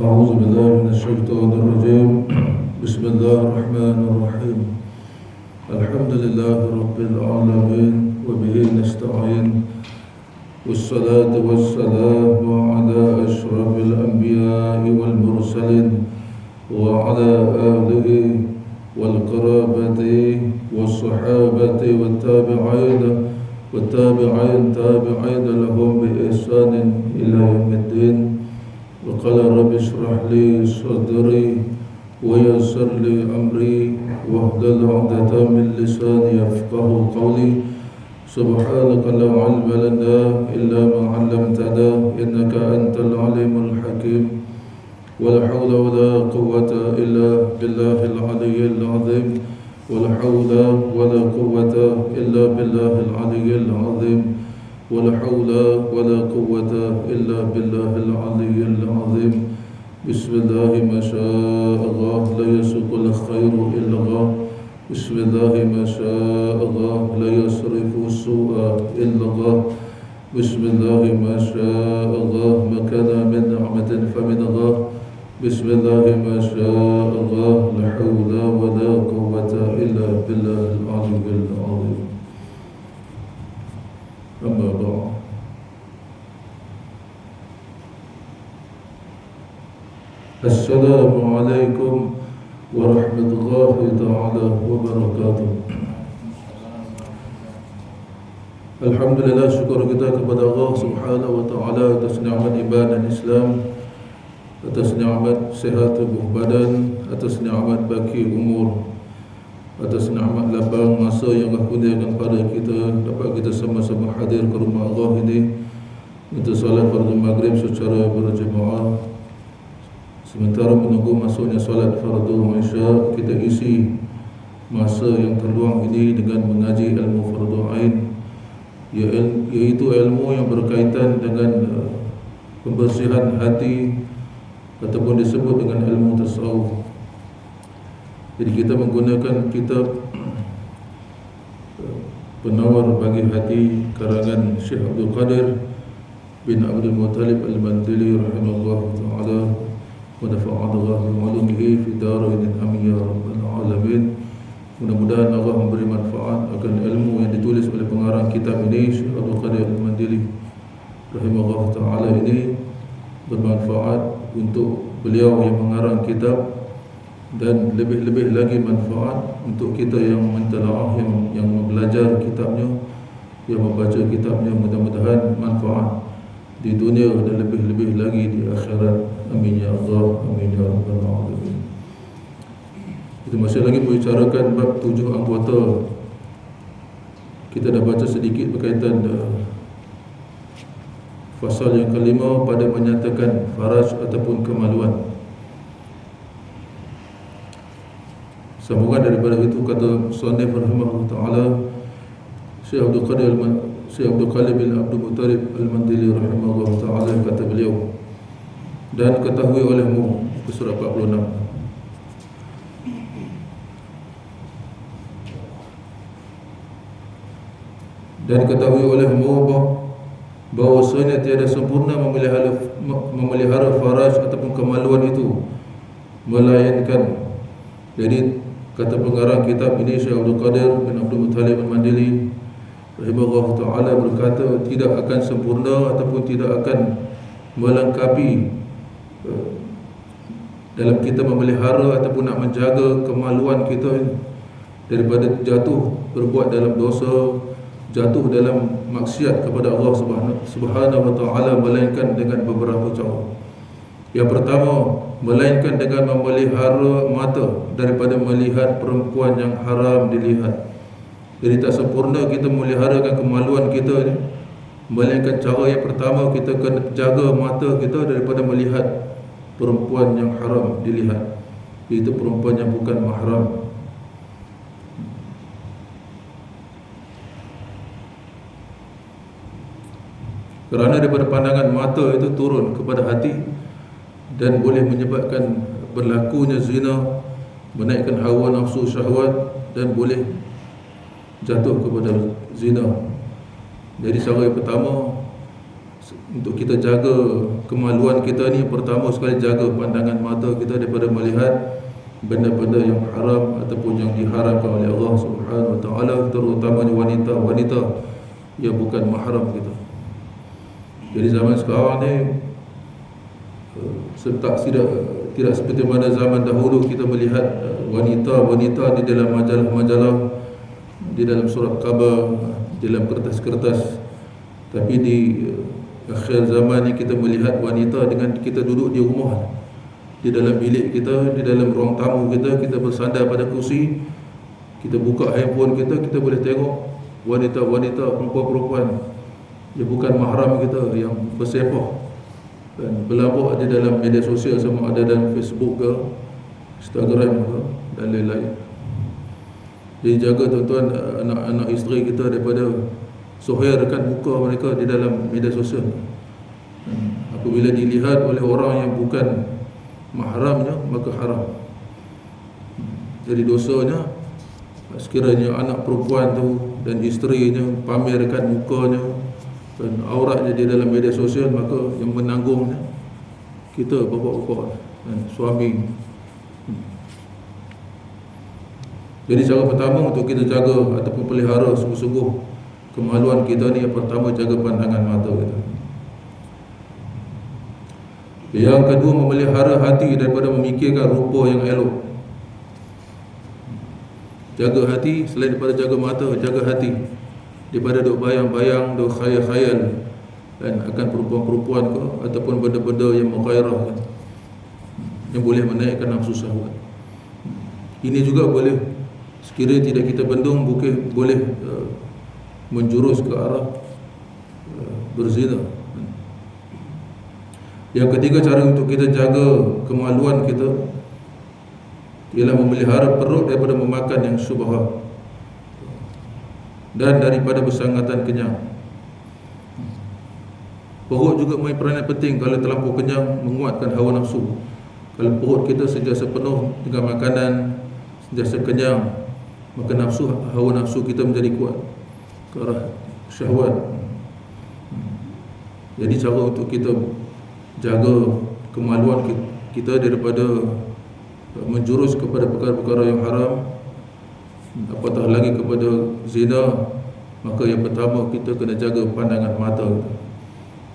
أعوذ بالله من الشيطان الرجيم. بسم الله الرحمن الرحيم. الحمد لله رب العالمين وبه نستعين، والصلاة والسلام على أشرف الأنبياء والمرسلين وعلى آله والقرابة والصحابة والتابعين لهم بإحسان إلى يوم الدين. وقال رب اشرح لي صدري ويسر لي أمري واحلل عقدة من لساني يفقه قولي. سبحانك لا علم لنا إلا ما علمتنا إنك أنت العليم الحكيم. ولا حول ولا قوة إلا بالله العلي العظيم. ولا حول ولا قوة إلا بالله العلي العظيم. ولا حول ولا قوة إلا بالله العلي العظيم. بسم الله ما شاء الله لا يسوق الخير إلا الله. بسم الله ما شاء الله لا يصرف السوء إلا الله. بسم الله ما شاء الله ما كان من نعمة فمن الله. بسم الله ما شاء الله لا حول ولا قوة إلا بالله العلي العظيم. أما بعد، السلام عليكم ورحمة الله تعالى وبركاته. Alhamdulillah, syukur kita kepada Allah Subhanahu wa taala atas nikmat iman dan Islam, atas nikmat sihat tubuh badan, atas nikmat baki umur, atas nikmat lapang masa yang Allah kurniakan pada kita dapat kita sama-sama hadir ke rumah Allah ini untuk solat fardu maghrib secara berjemaah. Sementara menunggu masuknya solat fardu isya, kita isi masa yang terluang ini dengan mengaji ilmu fardu ain, iaitu ilmu yang berkaitan dengan pembersihan hati ataupun disebut dengan ilmu tasawuf. Jadi kita menggunakan kitab Penawar Bagi Hati karangan Syekh Abdul Qadir bin Abdul Muttalib Al-Mandili rahimahullah ta'ala wa nafa'adullah bi'ulumihi fi darain amin ya rabbal alamin. Mudah-mudahan Allah memberi manfaat akan ilmu yang ditulis oleh pengarang kitab ini, Syekh Abdul Qadir Al-Mandili rahimahullah ta'ala ini bermanfaat untuk beliau yang mengarang kitab, dan lebih-lebih lagi manfaat untuk kita yang mentelaah, yang belajar kitabnya, yang membaca kitabnya. Mudah-mudahan manfaat di dunia dan lebih-lebih lagi di akhirat. Amin ya Allah, amin ya rabbal alamin. Kita masih lagi membicarakan bab 7 anggota. Kita dah baca sedikit berkaitan fasal yang kelima pada menyatakan faraj ataupun kemaluan. Sambungan daripada itu kata Musannif rahimahullah ta'ala, Syekh Abdul Qadir bin Abdul Muttalib Al-Mandili rahimahullah ta'ala, kata beliau, dan ketahui olehmu, surah 46, dan ketahui olehmu bahawasanya tiada sempurna memelihara faraj ataupun kemaluan itu, melainkan, jadi kata pengarang kitab ini Syekh Abdul Qadir bin Abdul Muttalib Al-Mandili rahimahullah ta'ala berkata, tidak akan sempurna ataupun tidak akan melengkapi dalam kita memelihara ataupun nak menjaga kemaluan kita daripada jatuh berbuat dalam dosa, jatuh dalam maksiat kepada Allah Subhanahu wa ta'ala, melainkan dengan beberapa cara. Yang pertama, melainkan dengan memelihara mata daripada melihat perempuan yang haram dilihat. Jadi tak sempurna kita memeliharakan kemaluan kita ni, melainkan cara yang pertama kita kena jaga mata kita daripada melihat perempuan yang haram dilihat, iaitu perempuan yang bukan mahram. Kerana daripada pandangan mata itu turun kepada hati dan boleh menyebabkan berlakunya zina, menaikkan hawa nafsu syahwat, dan boleh jatuh kepada zina. Jadi cara yang pertama, untuk kita jaga kemaluan kita ni, pertama sekali jaga pandangan mata kita daripada melihat benda-benda yang haram ataupun yang diharamkan oleh Allah Subhanahu Wa Taala, terutamanya wanita yang bukan mahram kita. Jadi zaman sekarang ni tidak seperti mana zaman dahulu kita melihat wanita di dalam majalah-majalah, di dalam surat khabar, di dalam kertas-kertas. Tapi di akhir zaman ni kita melihat wanita dengan kita duduk di rumah, di dalam bilik kita, di dalam ruang tamu kita, kita bersandar pada kursi, kita buka handphone kita boleh tengok wanita-wanita, perempuan-perempuan yang bukan mahram kita yang bersepah dan berlabak di dalam media sosial, sama ada dalam Facebook ke, Instagram ke, dan lain-lain. Jadi jaga tuan-tuan, anak-anak isteri kita daripada sohirkan muka mereka di dalam media sosial. Apabila dilihat oleh orang yang bukan mahramnya, maka haram. Jadi dosanya, sekiranya anak perempuan tu dan isterinya pamerkan mukanya dan auratnya di dalam media sosial, maka yang menanggungnya kita, bapa-bapa dan suami. Jadi cara pertama untuk kita jaga ataupun pelihara sungguh-sungguh kemaluan kita ni, yang pertama jaga pandangan mata kita. Yang kedua, memelihara hati daripada memikirkan rupa yang elok. Jaga hati, selain daripada jaga mata, jaga hati daripada duk bayang-bayang, duk khayal-khayal dan akan perempuan-perempuan ke, ataupun benda-benda yang mughairah kan, yang boleh menaikkan nafsu syahwat. Ini juga boleh, sekiranya tidak kita bendung, boleh menjurus ke arah berzina. Yang ketiga, cara untuk kita jaga kemaluan kita ialah memelihara perut daripada memakan yang syubhat dan daripada bersangatan kenyang. Perut juga main peranan penting. Kalau terlampau kenyang, menguatkan hawa nafsu. Kalau perut kita sentiasa penuh dengan makanan, sentiasa kenyang, maka hawa nafsu kita menjadi kuat ke arah syahwat. Jadi cara untuk kita jaga kemaluan kita daripada menjurus kepada perkara-perkara yang haram, apatah lagi kepada zina, maka yang pertama kita kena jaga pandangan mata kita.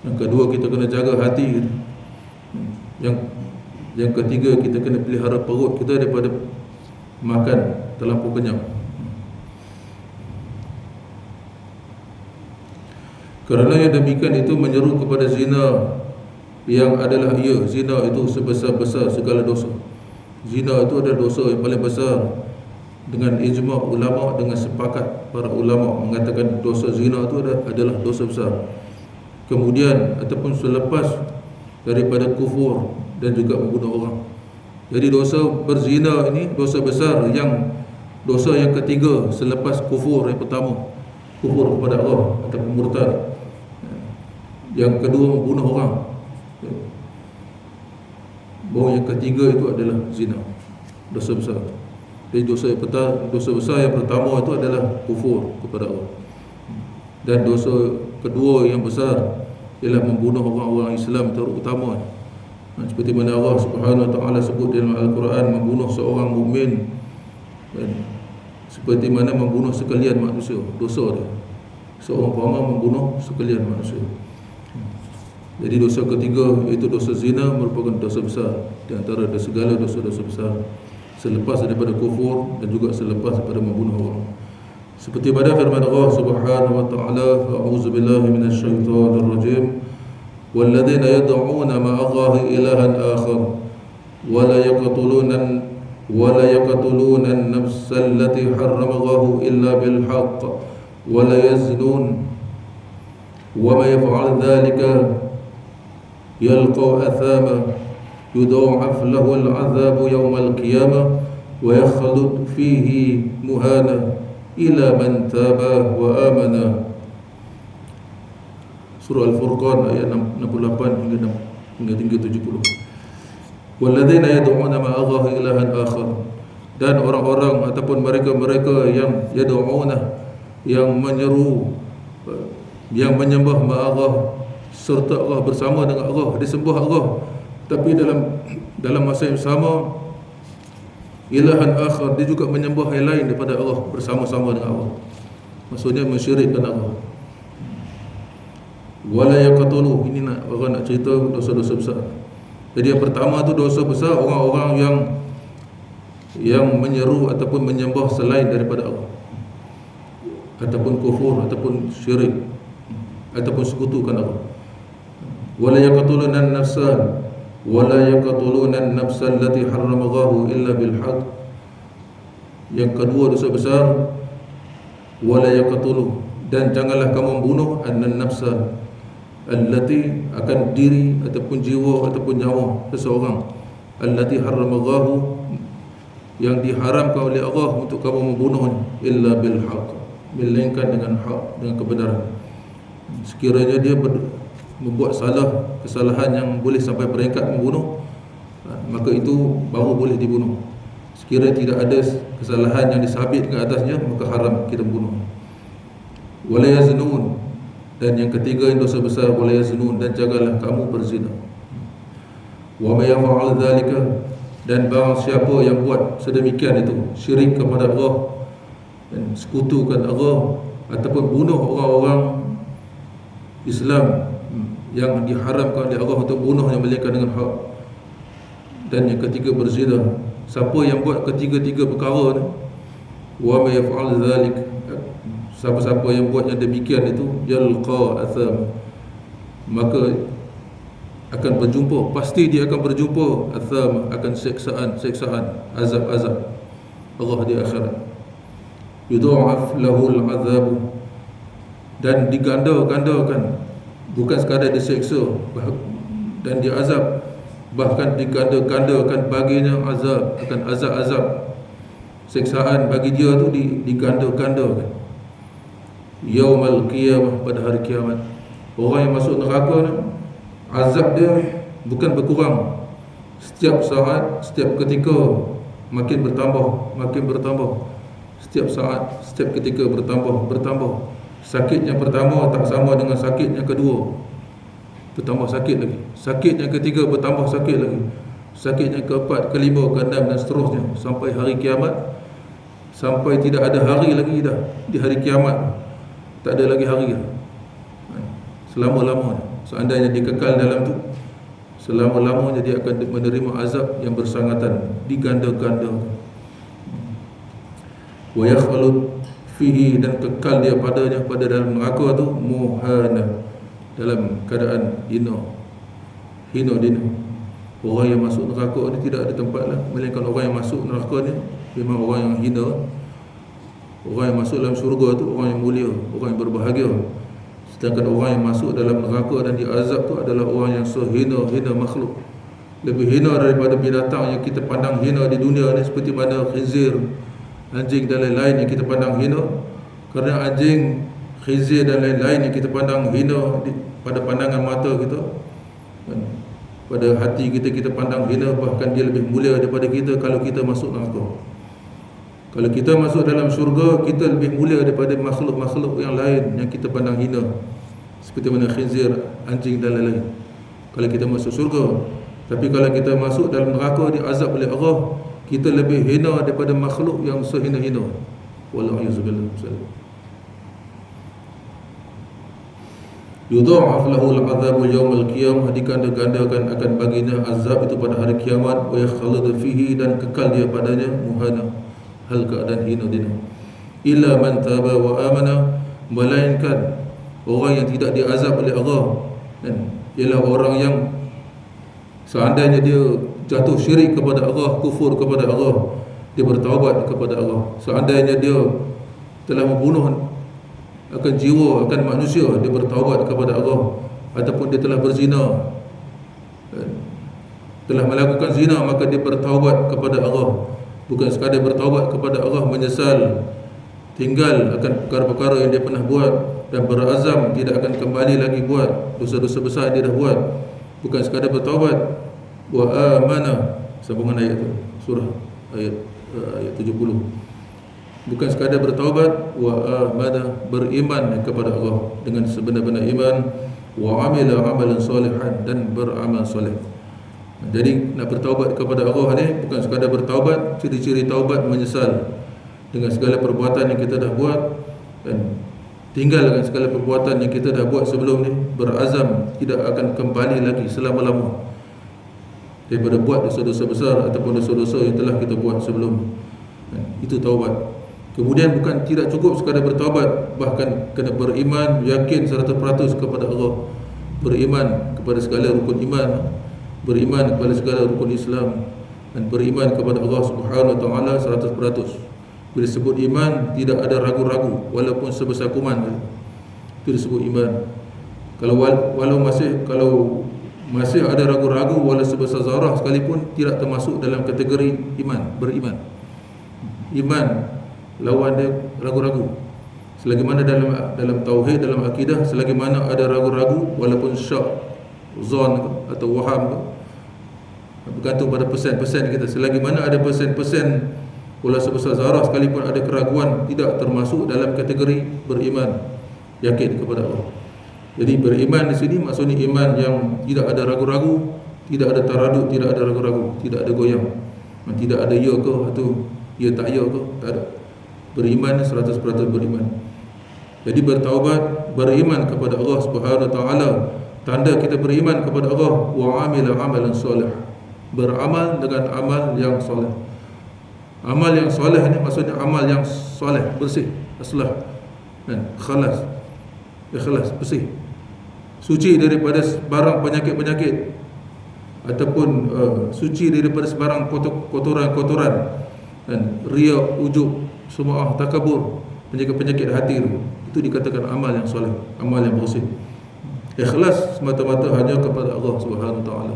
Yang kedua, kita kena jaga hati kita. Yang ketiga, kita kena pelihara perut kita daripada makan terlampau kenyang. Kerana yang demikian itu menyeru kepada zina, yang adalah zina itu sebesar-besar segala dosa. Zina itu adalah dosa yang paling besar. Dengan ijma' ulama', dengan sepakat para ulama' mengatakan dosa zina itu adalah dosa besar. Kemudian ataupun selepas daripada kufur dan juga membunuh orang. Jadi dosa berzina ini dosa besar, dosa yang ketiga selepas kufur yang pertama, kufur kepada Allah ataupun murtad. Yang kedua, membunuh orang. Bahawa yang ketiga itu adalah zina, dosa besar. Jadi dosa besar yang pertama itu adalah kufur kepada Allah. Dan dosa kedua yang besar ialah membunuh orang-orang Islam terutama. Seperti mana Allah Subhanahu Wa Taala sebut dalam Al-Quran, membunuh seorang mukmin seperti mana membunuh sekalian manusia. Dosa dia, seorang peramal membunuh sekalian manusia. Jadi dosa ketiga, iaitu dosa zina, merupakan dosa besar di antara segala dosa-dosa besar, selepas daripada kufur dan juga selepas daripada membunuh orang. Seperti pada firman Allah Subhanahu Wa Taala, a'udzu billahi minasyaitonir rajim, walladzina yad'una ma'allahi ilahan akhar wa la yaqtuluna an-nafsa allati harrama Allahu illa bil haqq wa la yaznun wa ma yaf'al dhalika yalqa athama yudha'af lahu al-'adhabu yawm al-qiyamah wa yakhlud fihi muhana ila man taba wa amana. Surah Al-Furqan ayat 68 hingga 70. Walladzina yad'una ma'allahi ilahan akhar, dan orang-orang ataupun mereka-mereka yang yad'una, yang menyeru, yang menyembah ma'allah serta Allah, bersama dengan Allah, dia sembah Allah, tapi dalam masa yang sama ilahan akhar, dia juga menyembah yang lain daripada Allah, bersama-sama dengan Allah. Maksudnya mensyirikkan Allah. Wala yaqtulu, ini orang nak cerita dosa-dosa besar. Jadi yang pertama tu dosa besar, orang-orang yang menyeru ataupun menyembah selain daripada Allah, ataupun kufur, ataupun syirik, ataupun sekutukan Allah. Wala yaqtuluna an-nafsa wala yaqtuluna an-nafsa allati harrama Allahu illa bil haqq. Yang kedua dosa besar, wala yaqtulu, dan janganlah kamu membunuh an-nafsa allati, akan diri ataupun jiwa ataupun nyawa seseorang, allati harrama Allahu, yang diharamkan oleh Allah untuk kamu membunuhnya, illa bil haqq, melainkan dengan hak, dengan kebenaran. Sekiranya dia membuat kesalahan yang boleh sampai peringkat membunuh, maka itu baru boleh dibunuh. Sekiranya tidak ada kesalahan yang disabit ke atasnya, maka haram kita membunuh. Wala yaznun, dan yang ketiga yang dosa besar, wala yaznun, dan janganlah kamu berzina. Wa may yaf'al dzalika, dan barang siapa yang buat sedemikian itu, syirik kepada Allah dan sekutukan Allah, ataupun bunuh orang-orang Islam yang diharamkan oleh Allah untuk bunuh yang melainkan dengan hak, dan yang ketiga berzina. Siapa yang buat ketiga-tiga perkara ni, wa may yaf'al dzalik, siapa-siapa yang buat yang demikian itu, yalqa atham, maka akan berjumpa, pasti dia akan berjumpa atham, akan siksaan, azab Allah di akhirat. Yudha'af lahul azab, dan diganda-gandakan, bukan sekadar diseksa dan diazab, bahkan diganda-gandakan baginya azab, akan azab siksaan bagi dia tu diganda-gandakan. Yaumal qiyamah, pada hari kiamat, orang yang masuk neraka ni, azab dia bukan berkurang, setiap saat, setiap ketika makin bertambah, setiap saat, setiap ketika bertambah. Sakit yang pertama tak sama dengan sakit yang kedua, bertambah sakit lagi. Sakit yang ketiga bertambah sakit lagi. Sakit yang keempat, kelima, keenam dan seterusnya sampai hari kiamat. Sampai tidak ada hari lagi dah di hari kiamat, tak ada lagi hari dah. Selama-lamanya, seandainya dia kekal dalam tu, selama-lamanya dia akan menerima azab yang bersangatan, diganda-ganda. Wa yakhlud fihi, dan kekal dia padanya, pada dalam neraka tu, muhana, dalam keadaan hina dina. Orang yang masuk neraka ni tidak ada tempat lah, melainkan orang yang masuk neraka ni memang orang yang hina. Orang yang masuk dalam syurga tu orang yang mulia, orang yang berbahagia. Sedangkan orang yang masuk dalam neraka dan diazab tu adalah orang yang sehina-hina makhluk, lebih hina daripada binatang yang kita pandang hina di dunia ni, seperti mana khinzir, anjing dan lain-lain yang kita pandang hina. Kerana anjing, khinzir dan lain-lain yang kita pandang hina pada pandangan mata kita, pada hati kita pandang hina, bahkan dia lebih mulia daripada kita kalau kita masuk neraka. Kalau kita masuk dalam syurga, kita lebih mulia daripada makhluk-makhluk yang lain yang kita pandang hina, seperti mana khinzir, anjing dan lain-lain, kalau kita masuk syurga. Tapi kalau kita masuk dalam neraka, diazab oleh Allah, kita lebih hina daripada makhluk yang sehina-hina. Wallahu a'lam. Yudha'af lahul azabu yawmal qiyamah, diganda-gandakan akan baginya azab itu pada hari kiamat. Wa yakhlud fihi, dan kekal dia padanya, muhana, hal keadaan hina dina. Illa man taba wa amana, melainkan orang yang tidak diazab oleh Allah, dan ialah orang yang seandainya dia jatuh syirik kepada Allah, kufur kepada Allah, dia bertaubat kepada Allah. Seandainya dia telah membunuh akan jiwa, akan manusia, dia bertaubat kepada Allah. Ataupun dia telah berzina, telah melakukan zina, maka dia bertaubat kepada Allah. Bukan sekadar bertaubat kepada Allah, menyesal, tinggal akan perkara-perkara yang dia pernah buat, dan berazam tidak akan kembali lagi buat dosa-dosa besar yang dia dah buat. Bukan sekadar bertaubat. Wa amana, sambungan ayat tu, surah ayat 70. Bukan sekadar bertaubat, wa amana, beriman kepada Allah dengan sebenar-benar iman. wa amila amalan salihan, dan beramal soleh. Jadi nak bertaubat kepada Allah ni bukan sekadar bertaubat, ciri-ciri taubat menyesal dengan segala perbuatan yang kita dah buat dan tinggalkan segala perbuatan yang kita dah buat sebelum ni, berazam tidak akan kembali lagi selama-lama daripada buat dosa-dosa besar ataupun dosa-dosa yang telah kita buat sebelum. Itu taubat. Kemudian bukan tidak cukup sekadar bertaubat, bahkan kena beriman yakin 100% kepada Allah, beriman kepada segala rukun iman, beriman kepada segala rukun Islam, dan beriman kepada Allah Subhanahu Wa Taala 100%. Bila disebut iman, tidak ada ragu-ragu walaupun sebesar kuman. Itu disebut iman. Kalau masih ada ragu-ragu walau sebesar zarah sekalipun, tidak termasuk dalam kategori iman, beriman. Iman lawan dia ragu-ragu. Selagi mana dalam tauhid, dalam akidah, selagi mana ada ragu-ragu walaupun syak, zon atau waham, bergantung pada persen-persen kita. Selagi mana ada persen-persen walau sebesar zarah sekalipun ada keraguan, tidak termasuk dalam kategori beriman, yakin kepada Allah. Jadi beriman di sini maksudnya iman yang tidak ada ragu-ragu, tidak ada taradud, tidak ada ragu-ragu, tidak ada goyang, tidak ada ya ke atau ya tak ya ke, tak ada. Beriman 100% beriman. Jadi bertaubat, beriman kepada Allah Subhanahu Wa Taala, tanda kita beriman kepada Allah. Wa amila amalan soleh, beramal dengan amal yang soleh. Amal yang soleh ni maksudnya amal yang soleh, bersih, aslah dan khalas, ikhlas, bersih, suci daripada sebarang penyakit-penyakit ataupun suci daripada sebarang kotoran-kotoran dan riya, ujub, sum'ah, takabur, penyakit-penyakit hati itu dikatakan amal yang soleh, amal yang bersih. Ikhlas semata-mata hanya kepada Allah Subhanahu Wa Taala.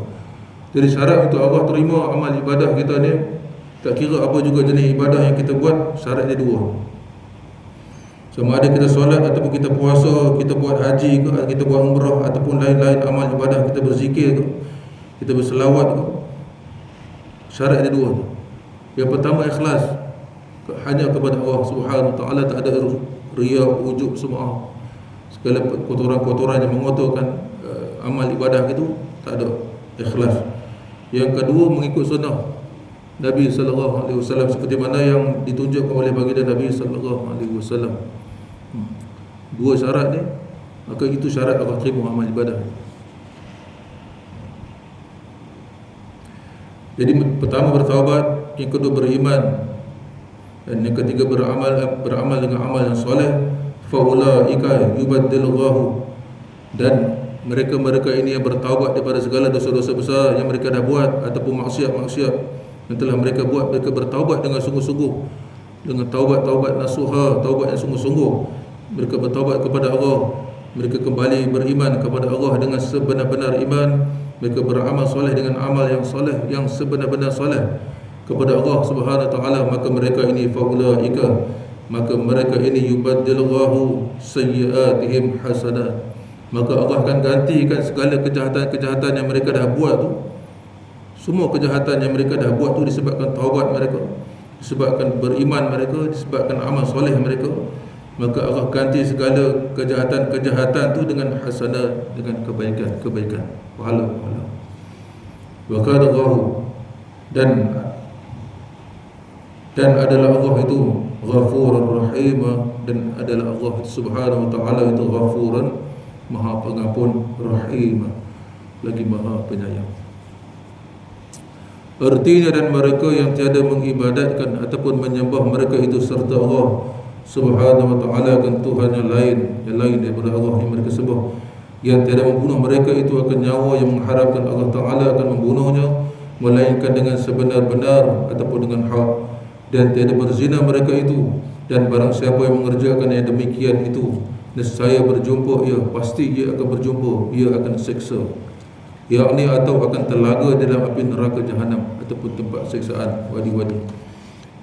Jadi syarat untuk Allah terima amal ibadah kita ni, tak kira apa juga jenis ibadah yang kita buat, syarat dia dua. Sama ada kita solat ataupun kita puasa, kita buat haji ke, kita buat umrah ataupun lain-lain amal ibadah, kita berzikir ke, kita berselawat ke, syarat dia dua. Yang pertama ikhlas, hanya kepada Allah Subhanahu Wa Taala, tak ada riya, ujub, semua segala kotoran-kotoran yang mengotorkan amal ibadah itu, tak ada, ikhlas. Yang kedua mengikut sunnah Nabi sallallahu alaihi wasallam seperti mana yang ditunjukkan oleh baginda Nabi sallallahu alaihi wasallam. Dua syarat ni, maka itu syarat Allah terima amal ibadah. Jadi pertama bertaubat, yang kedua beriman, dan yang ketiga beramal dengan amal yang soleh. Faulaika yubaddilullahu, dan mereka ini yang bertaubat daripada segala dosa-dosa besar yang mereka dah buat ataupun maksiat-maksiat yang telah mereka buat, mereka bertaubat dengan sungguh-sungguh, dengan taubat nasuha, taubat yang sungguh-sungguh. Mereka bertaubat kepada Allah, mereka kembali beriman kepada Allah dengan sebenar-benar iman, mereka beramal soleh dengan amal yang soleh, yang sebenar-benar soleh kepada Allah Subhanahu Wa Taala. Maka mereka ini faulaika, maka mereka ini yubaddilullahu sayyi'atihim hasanat, maka Allah akan gantikan segala kejahatan-kejahatan yang mereka dah buat tu. Semua kejahatan yang mereka dah buat tu disebabkan taubat mereka, disebabkan beriman mereka, disebabkan amal soleh mereka. Maka Allah ganti segala kejahatan-kejahatan tu dengan hasanat, dengan kebaikan, pahala. Wa kana Allah, dan adalah Allah itu Ghafurur Rahim, dan adalah Allah Subhanahu Wa Taala itu Ghafuran, Maha Pengampun, Rahim, lagi Maha Penyayang. Artinya, dan mereka yang tiada mengibadatkan ataupun menyembah mereka itu serta Allah Subhanahu Wa Taala akan Tuhan yang lain daripada Allah yang mereka sembah, yang tiada membunuh mereka itu akan nyawa yang mengharapkan Allah Taala akan membunuhnya, melainkan dengan sebenar-benar ataupun dengan hak. Dan tiada berzina mereka itu, dan barang siapa yang mengerjakan yang demikian itu, nescaya berjumpa ia, pasti ia akan berjumpa, ia akan seksa, yakni atau akan terlaga dalam api neraka Jahanam ataupun tempat siksaan wadi-wadi.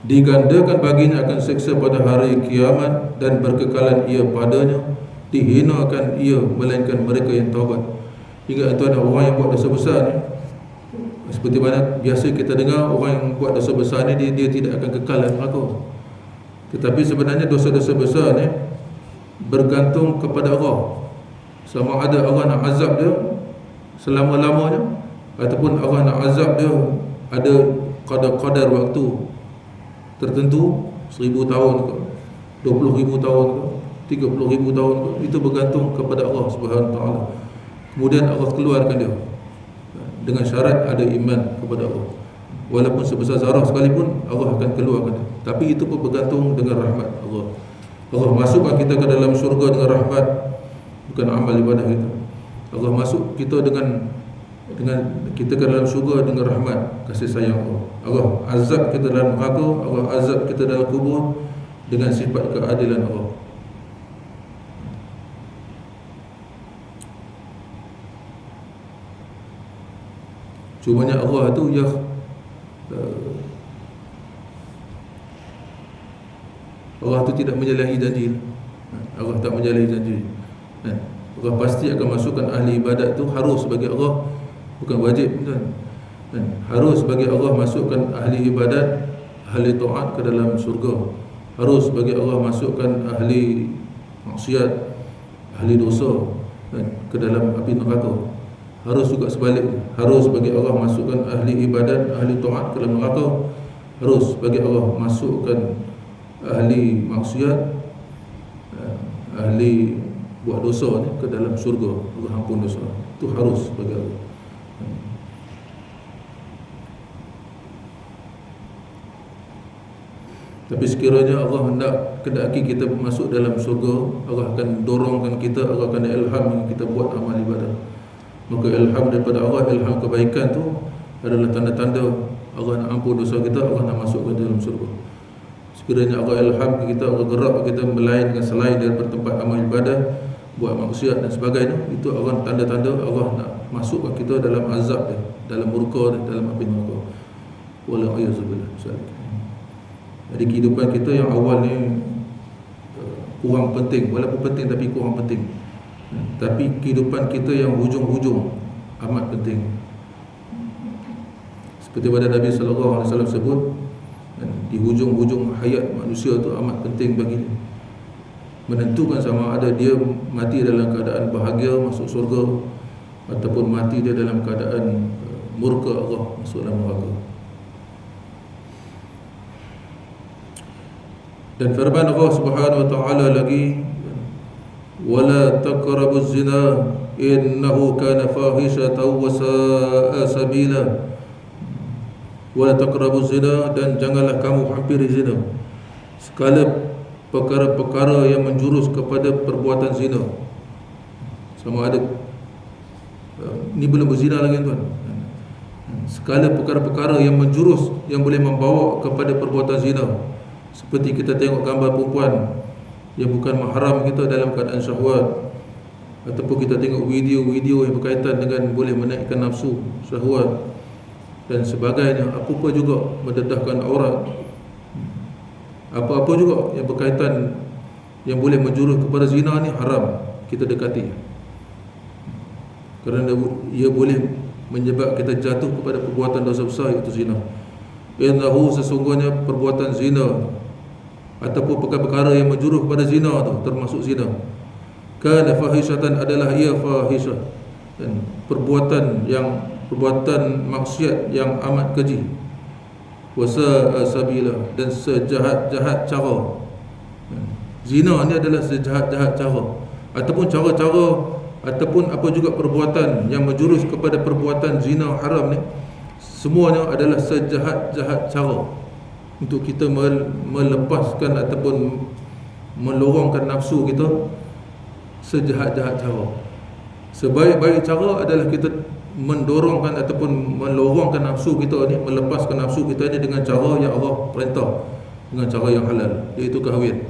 Digandakan baginya akan seksa pada hari kiamat, dan berkekalan ia padanya, dihinakan ia melainkan mereka yang taubat. Ingat tuan, orang yang buat dosa besar ni, seperti mana biasa kita dengar, orang yang buat dosa besar ni dia tidak akan kekal dalam neraka. Tetapi sebenarnya dosa-dosa besar ni bergantung kepada Allah. Sama ada Allah nak azab dia selama-lamanya, ataupun Allah nak azab dia ada kadar waktu tertentu, 1000 tahun ke, 20,000 tahun ke, 30,000 tahun ke, itu bergantung kepada Allah Subhanahu Wa Taala. Kemudian Allah keluarkan dia dengan syarat ada iman kepada Allah. Walaupun sebesar zarah sekalipun, Allah akan keluarkan dia. Tapi itu pun bergantung dengan rahmat Allah. Allah masukkan kita ke dalam syurga dengan rahmat, bukan amal ibadah kita. Allah masuk kita dengan kita ke dalam syurga dengan rahmat, kasih sayang Allah. Allah azab kita dalam neraka, Allah azab kita dalam kubur dengan sifat keadilan Allah. Cumanya Allah tu Allah tu tidak menyalahi janji. Allah tak menyalahi janji. Allah pasti akan masukkan ahli ibadat tu, harus bagi Allah, bukan wajib kan. Harus bagi Allah masukkan ahli ibadat, ahli taat ke dalam syurga. Harus bagi Allah masukkan ahli maksiat, ahli dosa ke dalam api neraka. Harus juga sebaliknya. Harus bagi Allah masukkan ahli ibadat, ahli taat ke dalam neraka. Harus bagi Allah masukkan ahli maksiat, ahli buat dosa ni ke dalam syurga. Allah ampun dosa. Itu harus bagi Allah. Tapi sekiranya Allah hendak kedaki kita masuk dalam syurga, Allah akan dorongkan kita, Allah akan ilham kita buat amal ibadah. Maka ilham daripada Allah, ilham kebaikan tu adalah tanda-tanda Allah nak ampun dosa kita, Allah nak masukkan dalam syurga. Sekiranya Allah ilham kita, Allah gerak kita melainkan selain daripada tempat amal ibadah, buat maksiat dan sebagainya, itu Allah tanda-tanda Allah nak masukkan kita dalam azab dia, dalam murka dia, dalam api neraka. Wala a'udzubillah. Jadi kehidupan kita yang awal ni kurang penting, walaupun penting tapi kurang penting. Tapi kehidupan kita yang hujung-hujung amat penting. Seperti pada Nabi sallallahu alaihi wasallam sebut, di hujung-hujung hayat manusia tu amat penting bagi dia, menentukan sama ada dia mati dalam keadaan bahagia masuk surga, ataupun mati dia dalam keadaan murka Allah, masuk dalam neraka. Dan firman Allah Subhanahu wa taala lagi, wala taqrabuz zina innahu kana fahishatan wa sa'a sabila. Wala taqrabuz zina, dan janganlah kamu hampiri zina, segala perkara-perkara yang menjurus kepada perbuatan zina. Sama ada ni belum berzina lagi tuan. Segala perkara-perkara yang menjurus, yang boleh membawa kepada perbuatan zina. Seperti kita tengok gambar perempuan yang bukan mahram kita dalam keadaan syahwat, ataupun kita tengok video-video yang berkaitan dengan boleh menaikkan nafsu, syahwat dan sebagainya. Apa-apa juga mendedahkan aurat, apa-apa juga yang berkaitan yang boleh menjurus kepada zina ni haram kita dekati, kerana ia boleh menyebabkan kita jatuh kepada perbuatan dosa besar, iaitu zina. Innahu, sesungguhnya perbuatan zina ataupun perkara-perkara yang menjurus kepada zina tu termasuk zina. Kana fahishatan, adalah ia fahisyah, dan perbuatan maksiat yang amat keji. Wasa sabila, dan sejahat-jahat cara. Zina ni adalah sejahat-jahat cara, ataupun cara-cara, ataupun apa juga perbuatan yang menjurus kepada perbuatan zina haram ni, semuanya adalah sejahat-jahat cara untuk kita melepaskan ataupun melorongkan nafsu kita. Sejahat-jahat cara, sebaik-baik cara adalah kita mendorongkan ataupun melorongkan nafsu kita ni, melepaskan nafsu kita ni dengan cara yang Allah perintah, dengan cara yang halal, iaitu kahwin.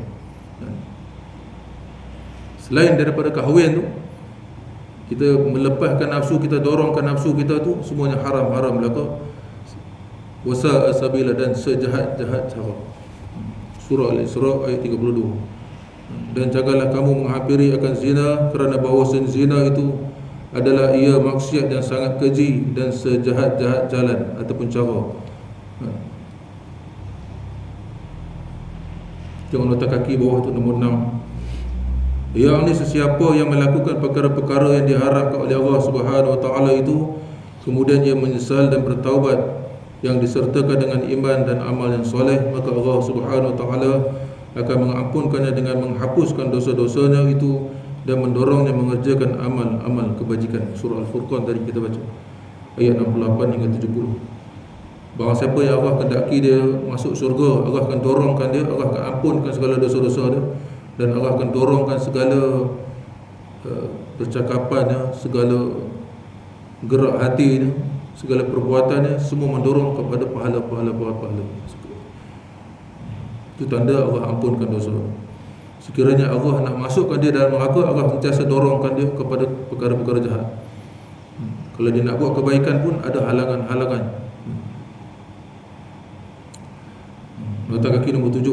Selain daripada kahwin tu, kita melepaskan nafsu kita, dorongkan nafsu kita tu, semuanya haram-haram belaka. Wasa sabila, dan sejahat-jahat cara. Surah Al-Isra ayat 32. Dan janganlah kamu menghampiri akan zina, kerana bahawasanya zina itu adalah ia maksiat yang sangat keji dan sejahat-jahat jalan ataupun cara. Jangan letak kaki bawah tu, nombor 6. yakni sesiapa yang melakukan perkara-perkara yang diharamkan oleh Allah Subhanahu wa taala itu, kemudian ia menyesal dan bertaubat yang disertakan dengan iman dan amal yang soleh, maka Allah Subhanahu wa taala akan mengampunkannya dengan menghapuskan dosa-dosanya itu dan mendorongnya mengerjakan amal-amal kebajikan. Surah Al-Furqan tadi kita baca ayat 68 hingga 70. Barang siapa yang Allah kendaki dia masuk syurga, Allah akan dorongkan dia, Allah akan ampunkan segala dosa-dosa dia, dan Allah akan dorongkan segala percakapannya, segala gerak hatinya, segala perbuatannya, semua mendorong kepada pahala-pahala. Itu tanda Allah ampunkan dosa. Sekiranya Allah nak masukkan dia dalam neraka, Allah sentiasa dorongkan dia kepada perkara-perkara jahat. Kalau dia nak buat kebaikan pun ada halangan-halangan. Nota kaki nombor 7.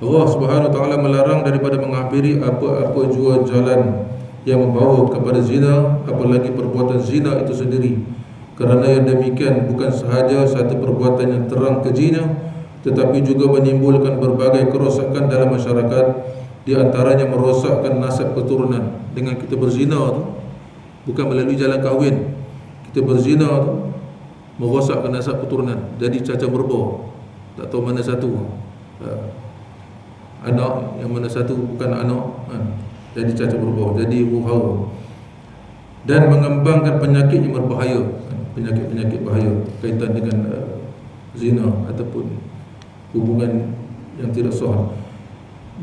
Allah Subhanahu wa taala melarang daripada menghampiri apa-apa jua jalan yang membawa kepada zina, apalagi perbuatan zina itu sendiri. Kerana yang demikian bukan sahaja satu perbuatan yang terang kejinya, tetapi juga menimbulkan berbagai kerosakan dalam masyarakat, di antaranya merosakkan nasab keturunan. Dengan kita berzina tu, bukan melalui jalan kahwin, kita berzina tu merosakkan nasab keturunan, jadi cacat berbau, tak tahu mana satu anak, yang mana satu bukan anak, jadi cacat berbau, jadi huru-hara, dan mengembangkan penyakit yang berbahaya, penyakit-penyakit bahaya kaitan dengan zina ataupun hubungan yang tidak sah,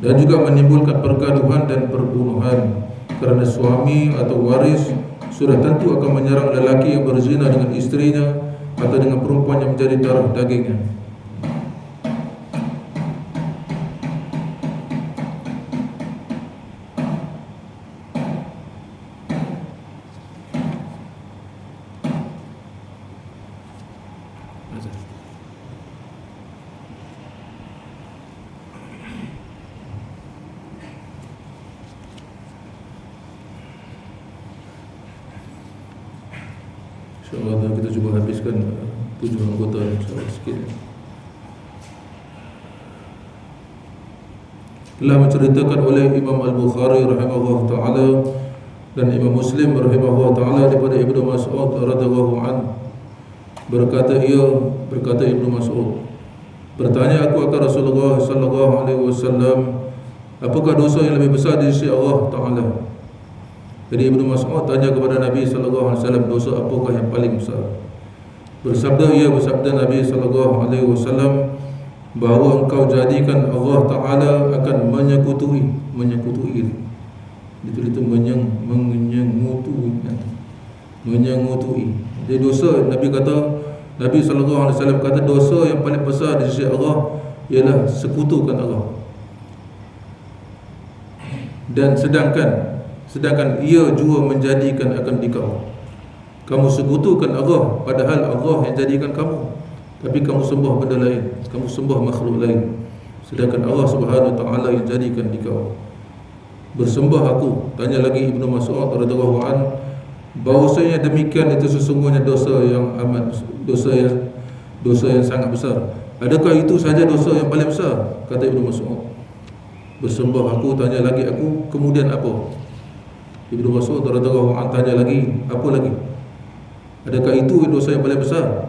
dan juga menimbulkan pergaduhan dan perbunuhan, kerana suami atau waris sudah tentu akan menyerang lelaki yang berzina dengan isterinya atau dengan perempuan yang menjadi darah dagingnya. InsyaAllah kita cuba habiskan 7 anggota InsyaAllah sikit. Telah menceritakan oleh Imam Al-Bukhari rahimahullah ta'ala dan Imam Muslim rahimahullah ta'ala daripada Ibnu Mas'ud radhiyallahu anhu, berkata Ibnu Mas'ud, bertanya aku akan Rasulullah sallallahu alaihi wasallam, apakah dosa yang lebih besar di sisi Allah Ta'ala? Jadi Ibnu Mas'ud tanya kepada Nabi sallallahu alaihi wasallam, dosa apakah yang paling besar? Bersabda Nabi sallallahu alaihi wasallam, bahawa engkau jadikan Allah Ta'ala akan menyekutui. Itu menyengutui. Jadi dosa, Nabi sallallahu alaihi wasallam kata dosa yang paling besar di sisi Allah ialah sekutukan Allah. Dan sedangkan ia juga menjadikan akan dikau. Kamu sekutukan Allah, padahal Allah yang jadikan kamu, tapi kamu sembah benda lain, kamu sembah makhluk lain, sedangkan Allah Subhanahu wa taala yang jadikan dikau. Bersembah aku, tanya lagi Ibnu Mas'ud radhiyallahu an, bahwasanya demikian itu sesungguhnya dosa yang sangat besar. Adakah itu saja dosa yang paling besar? Kata Ibnu Mas'ud. Bersembah aku, tanya lagi aku, kemudian apa? Ibnu Mas'ud radhiyallahu anhu tanya lagi, apa lagi? Adakah itu dosa yang paling besar?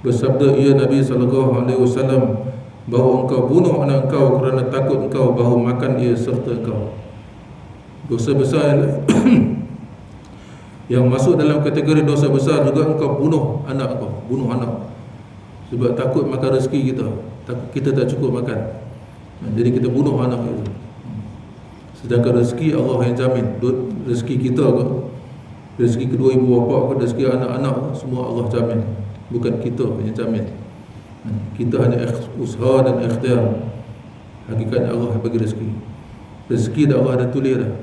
Bersabda Nabi sallallahu alaihi wasallam, bahawa engkau bunuh anak engkau kerana takut engkau bahawa makan ia serta engkau. Dosa besar yang masuk dalam kategori dosa besar juga engkau bunuh anak engkau, sebab takut makan rezeki kita, takut kita tak cukup makan, jadi kita bunuh anak itu. Sedangkan rezeki Allah yang jamin. Rezeki kita ke, rezeki kedua ibu bapa ke, rezeki anak-anak, semua Allah jamin, bukan kita yang jamin. Kita hanya usaha dan ikhtiar. Hakikatnya Allah yang bagi rezeki. Rezeki dah Allah dah tulis dah.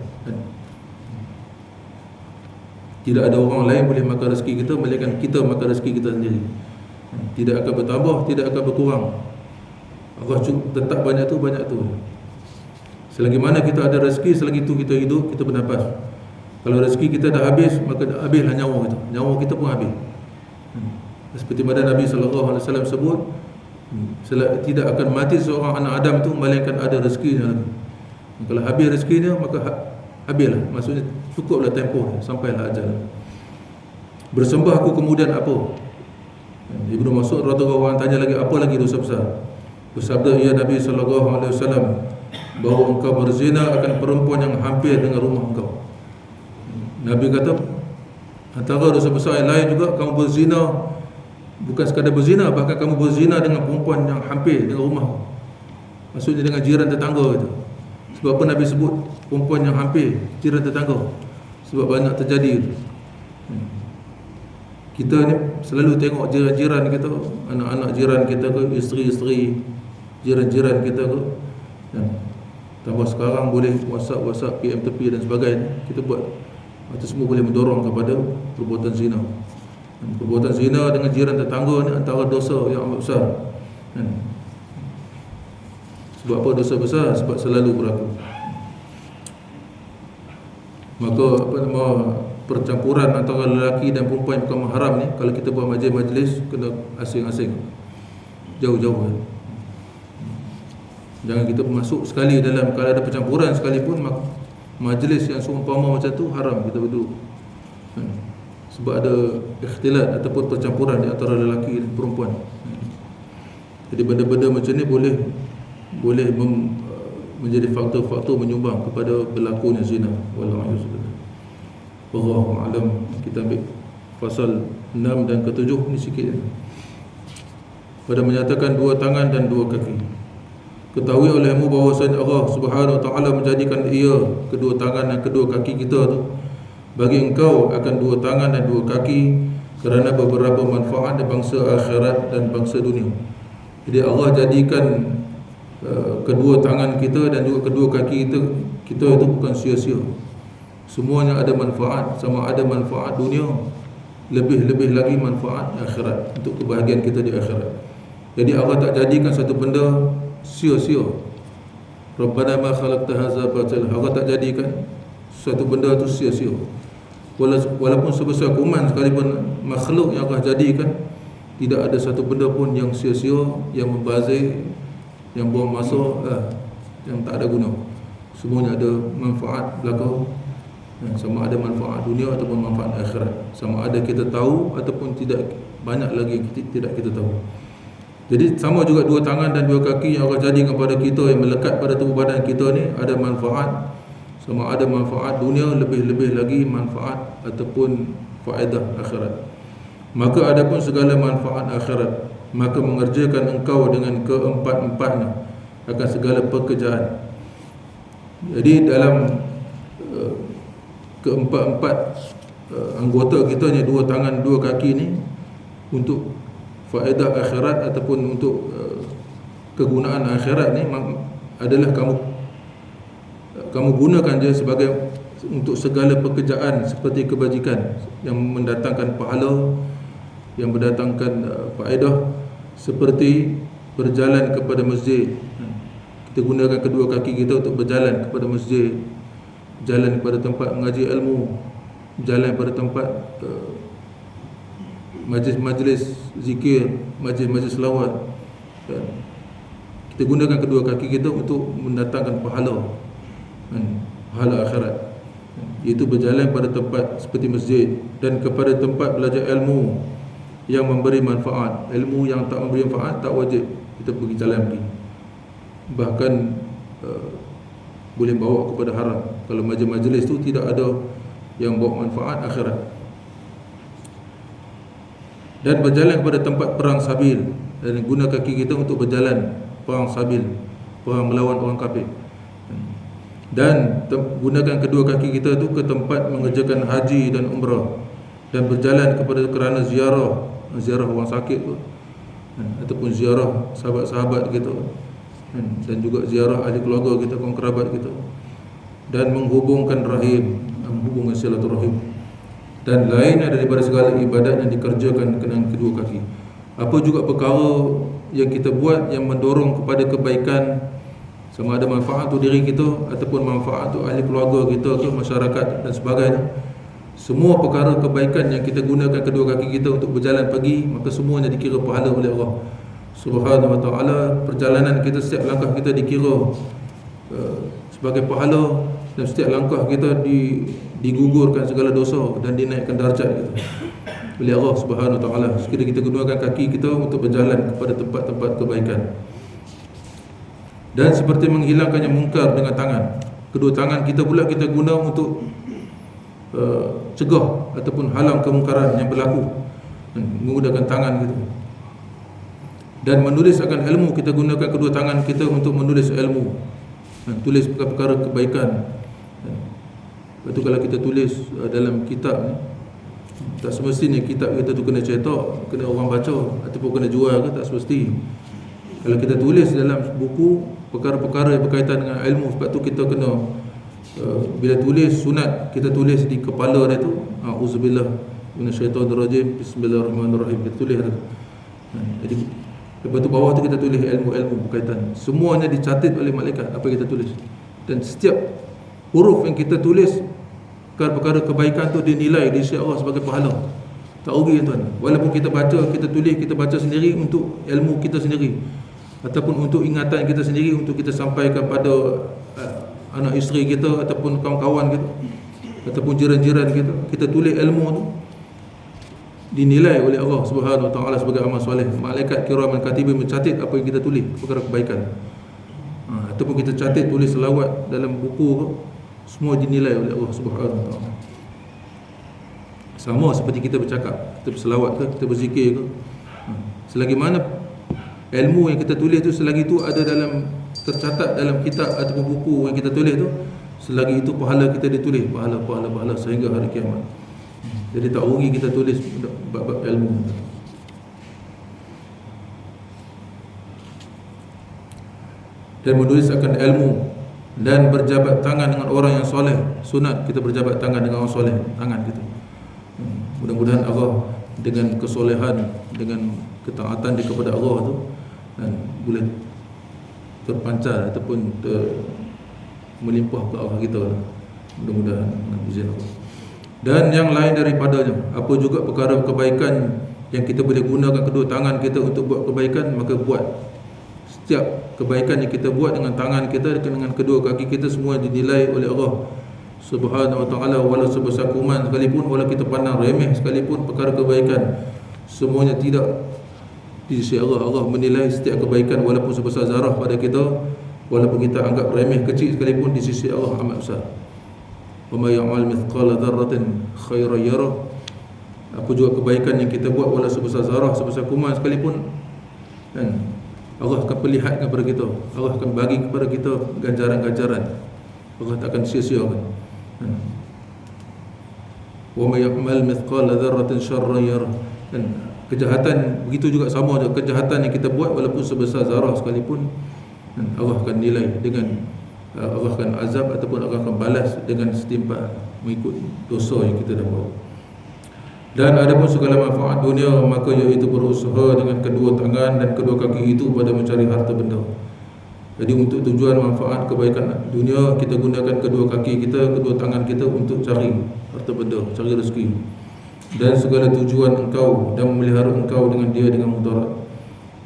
Tidak ada orang lain boleh makan rezeki kita, melainkan kita makan rezeki kita sendiri. Tidak akan bertambah, tidak akan berkurang. Allah tetap banyak tu. Selagi mana kita ada rezeki, selagi itu kita hidup, kita bernafas. Kalau rezeki kita dah habis, maka habislah nyawa kita. Nyawa kita pun habis. Seperti mana Nabi sallallahu alaihi wasallam sebut, tidak akan mati seorang anak Adam itu melainkan ada rezekinya lagi. Kalau habis rezekinya maka habislah, maksudnya cukuplah tempoh sampailah ajal. Bersembah aku kemudian apa? Ibnu Mas'ud radhiyallahu anhu tanya lagi, apa lagi dosa besar? Bersabda ya Nabi sallallahu alaihi wasallam, bahawa engkau berzina akan perempuan yang hampir dengan rumah engkau. Nabi kata antara dosa besar yang lain juga kamu berzina, bukan sekadar berzina, bahkan kamu berzina dengan perempuan yang hampir dengan rumah. Maksudnya dengan jiran tetangga itu. Sebab apa Nabi sebut perempuan yang hampir jiran tetangga? Sebab banyak terjadi itu. Kita ni selalu tengok jiran-jiran kita, anak-anak jiran kita ke, isteri-isteri jiran-jiran kita ke. Tambah sekarang boleh WhatsApp, PM tepi dan sebagainya. Kita buat itu semua boleh mendorong kepada perbuatan zina. Perbuatan zina dengan jiran tetangga ni antara dosa yang amat besar. Sebab apa dosa besar? Sebab selalu berlaku. Maka percampuran antara lelaki dan perempuan yang bukan mahram ni, kalau kita buat majlis-majlis, kena asing-asing, jauh-jauh. Jangan kita masuk sekali dalam, kalau ada percampuran sekalipun, majlis yang seumpama macam tu haram kita berduduk. Sebab ada ikhtilat ataupun percampuran di antara lelaki dan perempuan. Jadi benda-benda macam ni boleh menjadi faktor-faktor menyumbang kepada berlakunya zina. Wallahu a'lam. Kita ambil pasal 6 dan ke-7 ni sikit. Pada menyatakan dua tangan dan dua kaki. Ketahui olehmu bahawasanya Allah Subhanahu wa taala menjadikan ia kedua tangan dan kedua kaki kita tu bagi engkau akan dua tangan dan dua kaki kerana beberapa manfaat di bangsa akhirat dan bangsa dunia. Jadi Allah jadikan kedua tangan kita dan juga kedua kaki kita itu bukan sia-sia. Semuanya ada manfaat, sama ada manfaat dunia, lebih-lebih lagi manfaat akhirat, untuk kebahagiaan kita di akhirat. Jadi Allah tak jadikan satu benda sia-sia. Rabbana ma khalaqta hadza batila. Allah tak jadikan satu benda tu sia-sia. Walaupun sebesar kuman sekalipun makhluk yang Allah jadikan, tidak ada satu benda pun yang sia-sia, yang membazir, yang buang masa, yang tak ada guna. Semuanya ada manfaat belaka, sama ada manfaat dunia ataupun manfaat akhirat. Sama ada kita tahu ataupun tidak, banyak lagi yang tidak kita tahu. Jadi sama juga dua tangan dan dua kaki yang Allah jadikan pada kita, yang melekat pada tubuh badan kita ni, ada manfaat. Sama ada manfaat dunia, lebih-lebih lagi manfaat ataupun faedah akhirat. Maka adapun segala manfaat akhirat, maka mengerjakan engkau dengan keempat-empatnya akan segala pekerjaan. Jadi dalam keempat-empat anggota kita ni, dua tangan, dua kaki ni, untuk faedah akhirat ataupun untuk kegunaan akhirat ni adalah kamu gunakan dia sebagai untuk segala pekerjaan seperti kebajikan yang mendatangkan pahala, yang mendatangkan faedah, seperti berjalan kepada masjid. Kita gunakan kedua kaki kita untuk berjalan kepada masjid, jalan kepada tempat mengaji ilmu, jalan kepada tempat majlis-majlis zikir, majlis-majlis selawat. Kita gunakan kedua kaki kita untuk mendatangkan pahala, pahala akhirat, iaitu berjalan pada tempat seperti masjid dan kepada tempat belajar ilmu yang memberi manfaat. Ilmu yang tak memberi manfaat tak wajib kita pergi jalan pergi, bahkan boleh bawa kepada haram kalau majlis-majlis tu tidak ada yang bawa manfaat akhirat. Dan berjalan kepada tempat perang sabil, dan guna kaki kita untuk berjalan perang sabil, perang melawan orang kafir. Dan gunakan kedua kaki kita tu ke tempat mengerjakan haji dan umrah, dan berjalan kepada kerana ziarah orang sakit tu, ataupun ziarah sahabat-sahabat kita, dan juga ziarah ahli keluarga kita, kaum kerabat kita, dan menghubungkan rahim, menghubungkan silaturahim, dan lainnya daripada segala ibadat yang dikerjakan dengan kedua kaki. Apa juga perkara yang kita buat yang mendorong kepada kebaikan, sama ada manfaat untuk diri kita ataupun manfaat untuk ahli keluarga kita ke masyarakat dan sebagainya. Semua perkara kebaikan yang kita gunakan kedua kaki kita untuk berjalan pergi, maka semuanya dikira pahala oleh Allah Subhanahu wa taala. Perjalanan kita, setiap langkah kita dikira sebagai pahala, dan setiap langkah kita digugurkan segala dosa dan dinaikkan darjat kita oleh Allah Subhanahu Wa Taala. Sekiranya kita gunakan kaki kita untuk berjalan kepada tempat-tempat kebaikan. Dan seperti menghilangkannya mungkar dengan tangan, kedua tangan kita pula kita guna untuk cegah ataupun halang kemungkaran yang berlaku menggunakan tangan kita. Dan menulis akan ilmu, kita gunakan kedua tangan kita untuk menulis ilmu, tulis perkara-perkara kebaikan. Lepas tu kalau kita tulis dalam kitab ni, tak semestinya kitab kita tu kena cetak, kena orang baca ataupun kena jual ke, tak semesti. Kalau kita tulis dalam buku perkara-perkara yang berkaitan dengan ilmu, sebab tu kita kena bila tulis sunat, kita tulis di kepala dia tu, auzubillah minasyaitonirrajim, bismillahirrahmanirrahim, kita tulis tu. Jadi lepas tu bawah tu kita tulis ilmu-ilmu berkaitan. Semuanya dicatat oleh malaikat apa yang kita tulis. Dan setiap huruf yang kita tulis, perkara-perkara kebaikan tu dinilai di sisi Allah sebagai pahala. Tak rugi tuan. Walaupun kita baca, kita tulis, kita baca sendiri untuk ilmu kita sendiri, ataupun untuk ingatan kita sendiri, untuk kita sampaikan pada anak isteri kita ataupun kawan-kawan kita ataupun jiran-jiran kita, kita tulis ilmu tu, dinilai oleh Allah Subhanahu Wa Taala sebagai amal soleh. Malaikat kiraman katibin mencatat apa yang kita tulis, perkara kebaikan. Ataupun kita catat tulis selawat dalam buku ke, semua dinilai oleh Allah Subhanahu Wa Taala. Sama seperti kita bercakap, kita berselawat ke, kita berzikir ke, selagi mana ilmu yang kita tulis tu, selagi itu ada dalam, tercatat dalam kitab ataupun buku yang kita tulis tu, selagi itu pahala kita ditulis, pahala sehingga hari kiamat. Jadi tak rugi kita tulis bab-bab ilmu. Dan menulis akan ilmu dan berjabat tangan dengan orang yang soleh. Sunat kita berjabat tangan dengan orang soleh, tangan kita. Mudah-mudahan Allah dengan kesolehan, dengan ketaatan dia kepada Allah tu, dan boleh terpancar ataupun melimpah ke arah kita, mudah-mudahan dengan izin Allah. Dan yang lain daripadanya, apa juga perkara kebaikan yang kita boleh gunakan kedua tangan kita untuk buat kebaikan, maka buat. Setiap kebaikan yang kita buat dengan tangan kita, dengan kedua kaki kita, semua dinilai oleh Allah Subhanahu Wa Taala. Walau sebesar kuman sekalipun, walau kita pandang remeh sekalipun perkara kebaikan, semuanya tidak di sisi Allah. Allah menilai setiap kebaikan walaupun sebesar zarah pada kita, walaupun kita anggap remeh kecil sekalipun, di sisi Allah amat besar. Wa may ya'mal mithqala dzarratin khairan yarah. Apa juga kebaikan yang kita buat walau sebesar zarah, sebesar kuman sekalipun, kan, Allah akan perlihatkan kepada kita, Allah akan bagi kepada kita ganjaran-ganjaran. Allah tak akan sia-siakan. Wa may ya'mal mithqala dzarratin syarran yarah. Dan kejahatan begitu juga, sama juga kejahatan yang kita buat walaupun sebesar zarah sekalipun, Allah akan nilai dengan, Allah akan azab ataupun Allah akan balas dengan setimpal mengikut dosa yang kita dah buat. Dan ada pun segala manfaat dunia, maka iaitu berusaha dengan kedua tangan dan kedua kaki itu pada mencari harta benda. Jadi untuk tujuan manfaat kebaikan dunia, kita gunakan kedua kaki kita, kedua tangan kita untuk cari harta benda, cari rezeki. Dan segala tujuan engkau dan memelihara engkau dengan dia dengan mudarat.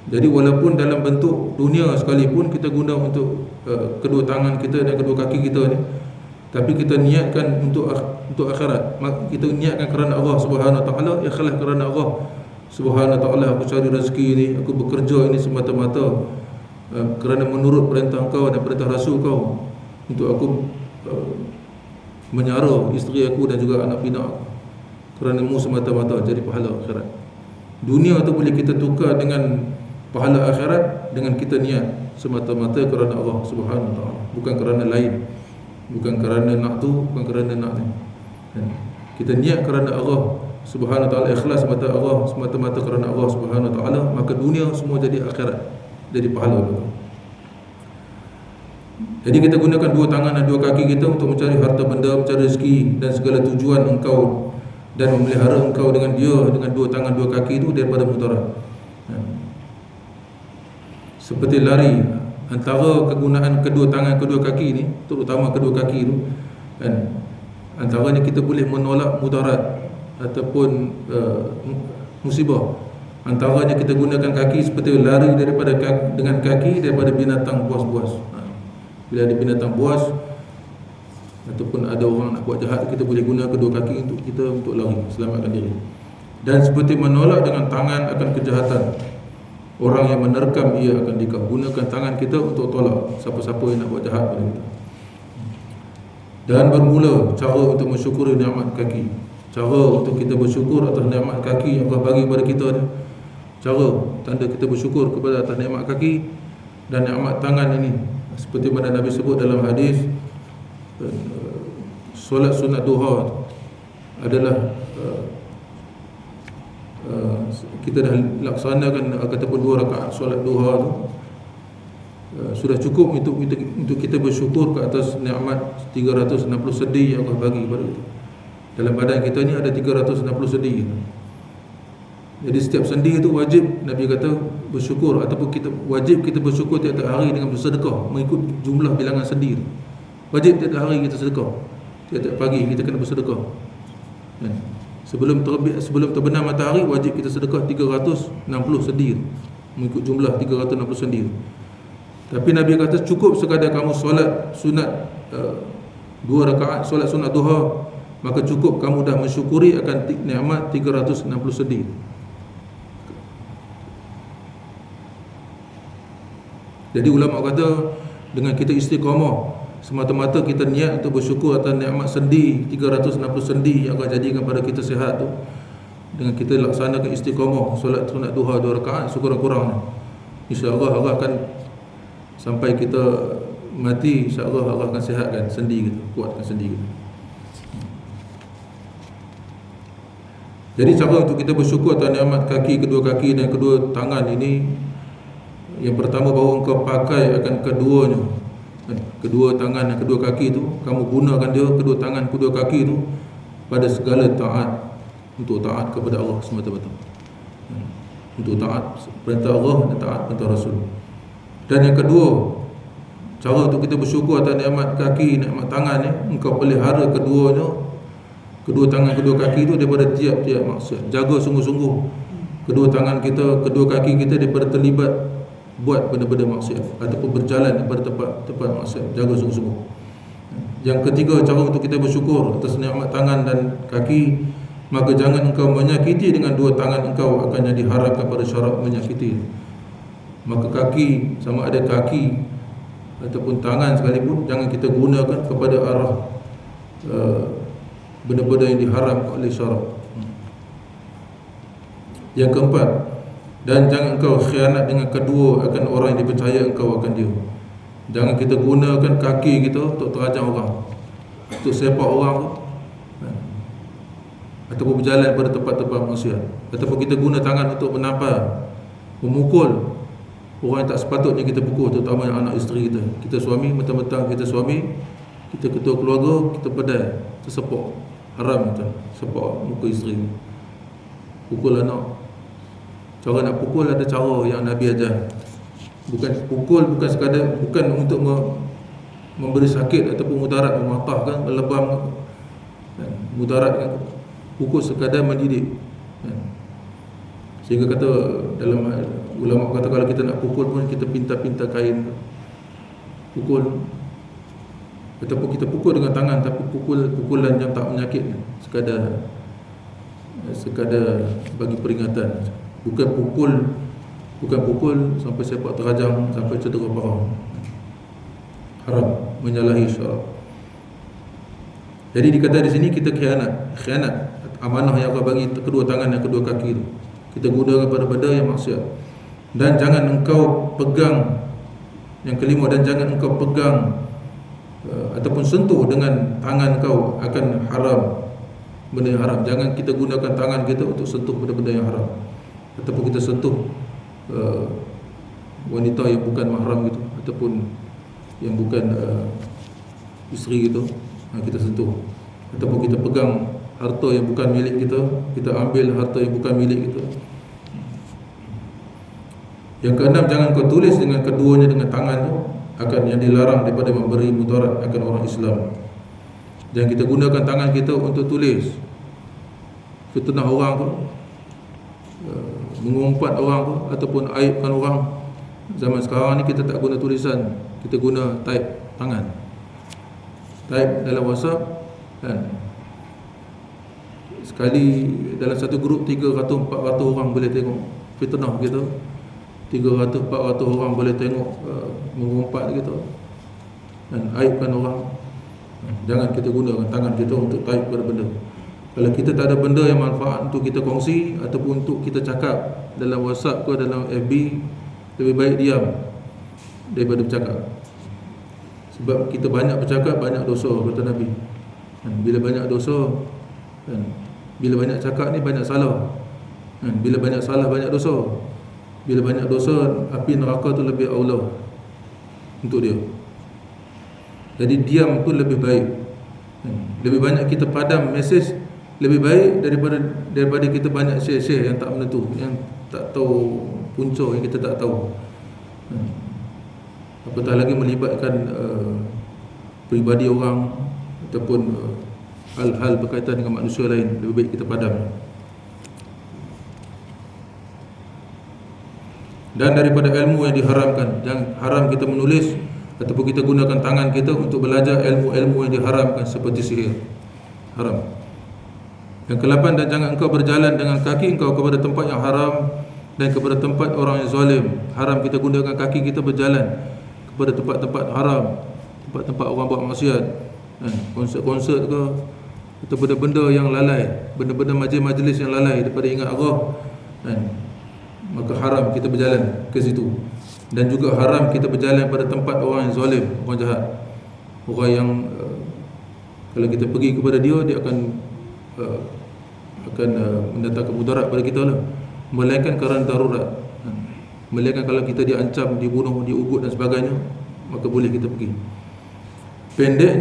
Jadi walaupun dalam bentuk dunia sekalipun kita guna untuk kedua tangan kita dan kedua kaki kita ni, tapi kita niatkan untuk akhirat, kita niatkan kerana Allah Subhanahu Wa Taala, ikhlas kerana Allah Subhanahu Wa Taala. Aku cari rezeki ni, aku bekerja ini semata-mata kerana menurut perintah engkau dan perintah Rasul kau, untuk aku menyara isteri aku dan juga anak bina aku, kerana mu semata-mata, jadi pahala akhirat. Dunia tu boleh kita tukar dengan pahala akhirat dengan kita niat semata-mata kerana Allah Subhanahu Wa Taala, bukan kerana lain, bukan kerana nak tu, bukan kerana nak ni. Kita niat kerana Allah Subhanahu Wa Taala, ikhlas semata-mata kerana Allah Subhanahu Wa Taala, maka dunia semua jadi akhirat, jadi pahala. Jadi kita gunakan dua tangan dan dua kaki kita untuk mencari harta benda, mencari rezeki dan segala tujuan engkau, dan memelihara engkau dengan dia, dengan dua tangan dua kaki itu daripada mudarat. Seperti lari, antara kegunaan kedua tangan kedua kaki ni, terutama kedua kaki itu, kan, antaranya kita boleh menolak mudarat ataupun musibah. Antaranya kita gunakan kaki seperti lari dengan kaki daripada binatang buas-buas. Bila ada binatang buas ataupun ada orang nak buat jahat, kita boleh guna kedua kaki untuk kita untuk lari, selamatkan diri. Dan seperti menolak dengan tangan akan kejahatan, orang yang menerkam ia akan dikau. Gunakan tangan kita untuk tolak siapa-siapa yang nak buat jahat pada kita. Dan bermula cara untuk mensyukuri nikmat kaki. Cara untuk kita bersyukur atas nikmat kaki yang Allah bagi kepada kita ni. Cara tanda kita bersyukur kepada atas nikmat kaki dan nikmat tangan ini, seperti mana Nabi sebut dalam hadis, solat sunat duha adalah kita dah laksanakan ataupun 2 rakaat solat duha tu, sudah cukup untuk kita bersyukur ke atas nikmat 360 sendi yang Allah bagi kepada kita. Dalam badan kita ni ada 360 sendi. Jadi setiap sendi itu wajib, Nabi kata, bersyukur, ataupun kita wajib kita bersyukur tiap-tiap hari dengan bersedekah mengikut jumlah bilangan sendi. Wajib tiap-tiap hari kita sedekah. Tiap-tiap pagi kita kena bersedekah. Sebelum terbenam matahari wajib kita sedekah 360 sendi mengikut jumlah 360 sendi. Tapi Nabi kata cukup sekadar kamu solat sunat 2 rakaat solat sunat duha, maka cukup kamu dah mensyukuri akan nikmat 360 sendi. Jadi ulama kata dengan kita istiqamah, semata-mata kita niat untuk bersyukur atas nikmat sendi 360 sendi yang akan jadikan pada kita sihat tu, dengan kita laksanakan istiqamah solat sunat duha 2 rakaat sekurang-kurangnya, insya-Allah Allah akan sampai kita mati, insya-Allah Allah akan sihatkan sendi kita, kuatkan sendi kita. Jadi cara untuk kita bersyukur atas nikmat kaki, kedua kaki dan kedua tangan ini, yang pertama bahawa engkau pakai akan keduanya, kedua tangan dan kedua kaki itu, kamu gunakan dia, kedua tangan, kedua kaki itu pada segala taat, untuk taat kepada Allah semata-mata, untuk taat perintah Allah dan taat perintah Rasul. Dan yang kedua, cara untuk kita bersyukur atas nikmat kaki, nikmat tangan ni, engkau pelihara keduanya, kedua tangan, kedua kaki itu daripada tiap-tiap maksiat. Jaga sungguh-sungguh kedua tangan kita, kedua kaki kita daripada terlibat buat benda-benda maksiat ataupun berjalan daripada tempat maksiat. Jaga sungguh-sungguh. Yang ketiga, cara untuk kita bersyukur atas nikmat tangan dan kaki, maka jangan engkau menyakiti dengan dua tangan engkau akan yang diharapkan pada syarat menyakiti. Maka kaki, sama ada kaki ataupun tangan sekalipun, jangan kita gunakan kepada arah benda-benda yang diharamkan oleh syarak. Yang keempat, dan jangan engkau khianat dengan kedua akan orang yang dipercaya engkau akan dia. Jangan kita gunakan kaki kita untuk terajang orang, untuk sepak orang, ataupun berjalan pada tempat-tempat maksiat, ataupun kita guna tangan untuk menampar, memukul orang yang tak sepatutnya kita pukul, terutama anak isteri kita. Kita suami, mentang-mentang kita suami, kita ketua keluarga, kita pedai, kita sepak, haram kita sepak muka isteri, pukul anak. Cara nak pukul ada cara yang Nabi ajar. Bukan pukul, bukan sekadar, bukan untuk memberi sakit ataupun mudarat, mematahkan, melebam, mudarat kan. Pukul sekadar mendidik. Sehingga kata dalam ulama kata kalau kita nak pukul pun kita pinta-pinta kain pukul, ataupun kita pukul dengan tangan, tapi pukulan yang tak menyakit, sekadar bagi peringatan. Bukan pukul sampai sepak terajang, sampai cedera parah. Haram, menyalahi syarak. Jadi dikata di sini kita khianat amanah yang Allah bagi kedua tangan dan kedua kaki itu. Kita gunakan pada benda yang maksiat. Dan jangan engkau pegang, yang kelima, dan jangan engkau pegang ataupun sentuh dengan tangan kau akan haram, benda yang haram. Jangan kita gunakan tangan kita untuk sentuh benda-benda yang haram, ataupun kita sentuh wanita yang bukan mahram gitu, ataupun yang bukan isteri gitu, kita sentuh. Ataupun kita pegang harta yang bukan milik kita, kita ambil harta yang bukan milik kita. Yang keenam, jangan kau tulis dengan keduanya dengan tangan tu, akan yang dilarang daripada memberi mudarat akan orang Islam. Jangan kita gunakan tangan kita untuk tulis fitnah orang tu, mengumpat orang tu, ataupun aibkan orang, Zaman sekarang ni kita tak guna tulisan, kita guna type tangan, type dalam WhatsApp kan. Sekali dalam satu grup 300-400 orang boleh tengok fitnah kita, 300-400 orang boleh tengok mengumpat kita dan aibkan orang. Jangan kita gunakan tangan kita untuk type pada benda. Kalau kita tak ada benda yang manfaat untuk kita kongsi ataupun untuk kita cakap dalam WhatsApp ke dalam FB, lebih baik diam daripada bercakap. Sebab kita banyak bercakap, banyak dosa, kata Nabi. Dan bila banyak dosa, dan bila banyak cakap ni banyak salah, dan bila banyak salah banyak dosa. Bila banyak dosa, api neraka tu lebih aula untuk dia. Jadi diam tu lebih baik. Lebih banyak kita padam mesej, lebih baik daripada kita banyak share-share yang tak menentu, yang tak tahu punca, yang kita tak tahu. Apatah lagi melibatkan peribadi orang ataupun hal-hal berkaitan dengan manusia lain, lebih baik kita padam. Dan daripada ilmu yang diharamkan, jangan haram kita menulis ataupun kita gunakan tangan kita untuk belajar ilmu-ilmu yang diharamkan seperti sihir, haram. Yang ke-8, dan jangan engkau berjalan dengan kaki engkau kepada tempat yang haram dan kepada tempat orang yang zalim. Haram kita gunakan kaki kita berjalan kepada tempat-tempat haram, tempat-tempat orang buat maksiat, konsert-konsert ke, atau benda-benda yang lalai, benda-benda majlis-majlis yang lalai daripada ingat Allah, maka haram kita berjalan ke situ. Dan juga haram kita berjalan pada tempat orang yang zalim, orang jahat, orang yang kalau kita pergi kepada dia, dia akan mendatangkan mudarat pada kita lah, melainkan kerana darurat. Melainkan kalau kita diancam, dibunuh, diugut dan sebagainya, maka boleh kita pergi. Pendek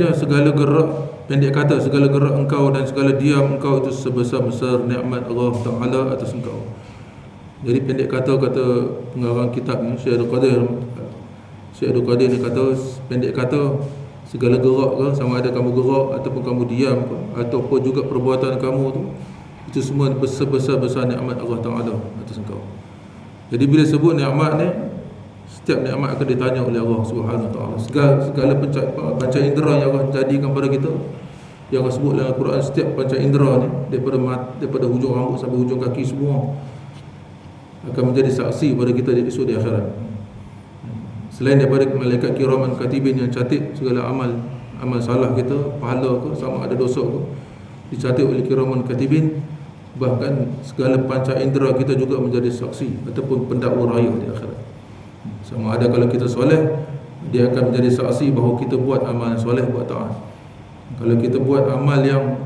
kata segala gerak engkau dan segala diam engkau itu sebesar-besar nikmat Allah Ta'ala atas engkau. Jadi pendek kata pengarang kitab ni, Syekh Abdul Qadir ni kata, pendek kata segala gerak ke, sama ada kamu gerak ataupun kamu diam ke, ataupun juga perbuatan kamu tu, itu semua sebesar-besar nikmat Allah Ta'ala atas engkau. Jadi bila sebut nikmat ni, setiap nikmat akan ditanya oleh Allah Subhanahu Wa Ta'ala. Segala panca indera yang Allah jadikan pada kita, yang Allah sebut dalam Al-Quran, setiap panca indera ni, daripada hujung rambut sampai hujung kaki, semua akan menjadi saksi pada kita di esok di akhirat. Selain daripada malaikat kiraman katibin yang catat segala amal salah kita, pahala ke, sama ada dosa ke, dicatat oleh kiraman katibin. Bahkan segala panca indera kita juga menjadi saksi ataupun pendakwa raya di akhirat. Sama ada kalau kita soleh, dia akan menjadi saksi bahawa kita buat amal soleh, buat taat. Kalau kita buat amal yang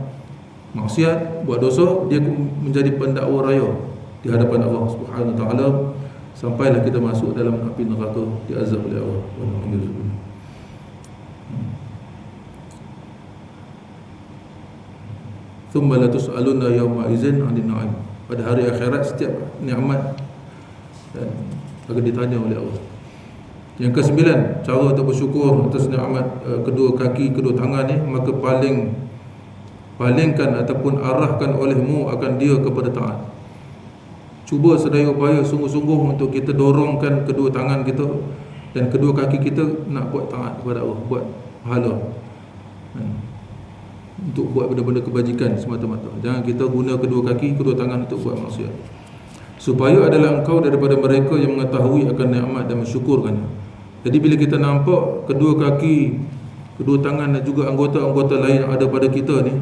maksiat, buat dosa, dia menjadi pendakwa raya di hadapan Allah Subhanahu Wa Ta'ala, sampailah kita masuk dalam api neraka, diazab oleh Allah. Thumma la tus'aluna yawma idzin 'anil na'im. Pada hari akhirat setiap nikmat akan ditanya oleh Allah. Yang ke-9, cara untuk bersyukur atas nikmat kedua kaki, kedua tangan ni, maka palingkan ataupun arahkan olehmu akan dia kepada taat. Cuba sedaya upaya sungguh-sungguh untuk kita dorongkan kedua tangan kita dan kedua kaki kita nak buat taat kepada Allah, buat pahala, untuk buat benda-benda kebajikan semata-mata. Jangan kita guna kedua kaki, kedua tangan untuk buat maksiat. Supaya adalah engkau daripada mereka yang mengetahui akan nikmat dan mensyukurkannya. Jadi bila kita nampak kedua kaki, kedua tangan dan juga anggota-anggota lain yang ada pada kita ni,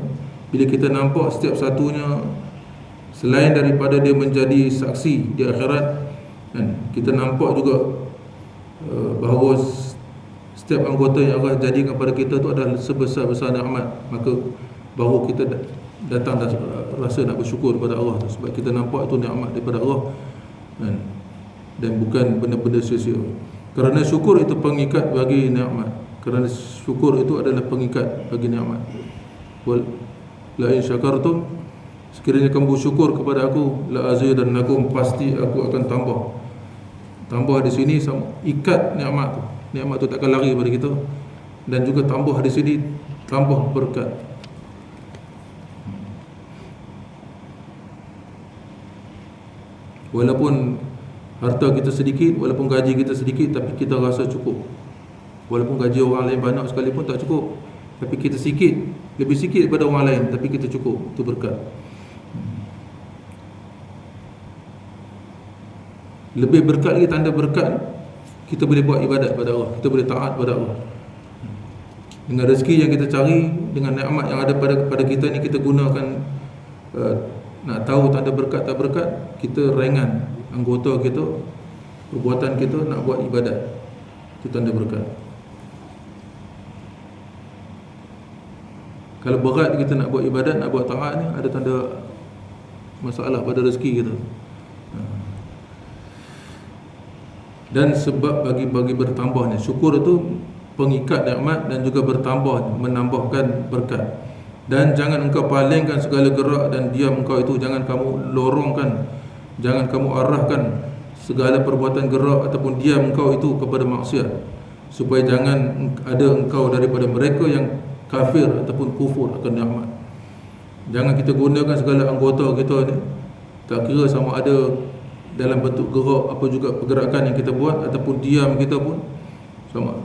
bila kita nampak setiap satunya, selain daripada dia menjadi saksi di akhirat, kita nampak juga bahawa setiap anggota yang Allah jadikan pada kita tu adalah sebesar-besar nikmat, maka baru kita datang dan rasa nak bersyukur kepada Allah tu, sebab kita nampak itu nikmat daripada Allah, dan bukan benda-benda sia-sia. Kerana syukur itu pengikat bagi nikmat. Kerana syukur itu adalah pengikat bagi nikmat. Wal la in syakartum, sekiranya kamu bersyukur kepada aku, la azidannakum, pasti aku akan tambah. Tambah di sini sama ikat nikmat tu. Nikmat tu takkan lari daripada kita. Dan juga tambah di sini, tambah berkat. Walaupun Harta kita sedikit, walaupun gaji kita sedikit, tapi kita rasa cukup. Walaupun gaji orang lain banyak sekalipun tak cukup, tapi kita sikit, lebih sikit daripada orang lain, tapi kita cukup. Itu berkat. Lebih berkat lagi, tanda berkat, kita boleh buat ibadat pada Allah, kita boleh taat pada Allah. Dengan rezeki yang kita cari, dengan nikmat yang ada pada kita ni, kita gunakan. Nak tahu tanda berkat tak berkat, kita ringan anggota kita, perbuatan kita nak buat ibadat. Itu tanda berkat. Kalau berat kita nak buat ibadat, nak buat taat ni, ada tanda masalah pada rezeki kita. Dan sebab bagi bertambahnya syukur itu pengikat nikmat dan juga bertambah, menambahkan berkat. Dan jangan engkau palingkan segala gerak dan diam engkau itu, jangan kamu lorongkan, jangan kamu arahkan segala perbuatan gerak ataupun diam engkau itu kepada maksiat, supaya jangan ada engkau daripada mereka yang kafir ataupun kufur akan nikmat. Jangan kita gunakan segala anggota kita ni, tak kira sama ada dalam bentuk gerak apa juga pergerakan yang kita buat ataupun diam kita pun sama.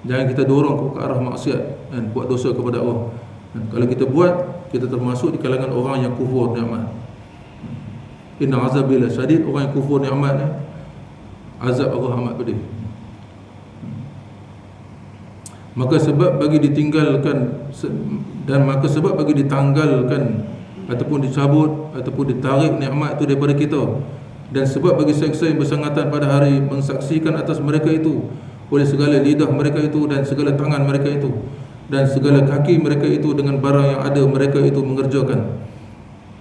Jangan kita dorong ke arah maksiat dan buat dosa kepada Allah. Dan kalau kita buat, kita termasuk di kalangan orang yang kufur nikmat. Inna azabi la syadid, orang yang kufur nikmat ni, azab Allah amat pedih. Maka sebab bagi ditinggalkan dan maka sebab bagi ditanggalkan ataupun dicabut ataupun ditarik nikmat itu daripada kita, dan sebab bagi seksa yang bersangatan pada hari mensaksikan atas mereka itu oleh segala lidah mereka itu dan segala tangan mereka itu dan segala kaki mereka itu dengan barang yang ada mereka itu mengerjakan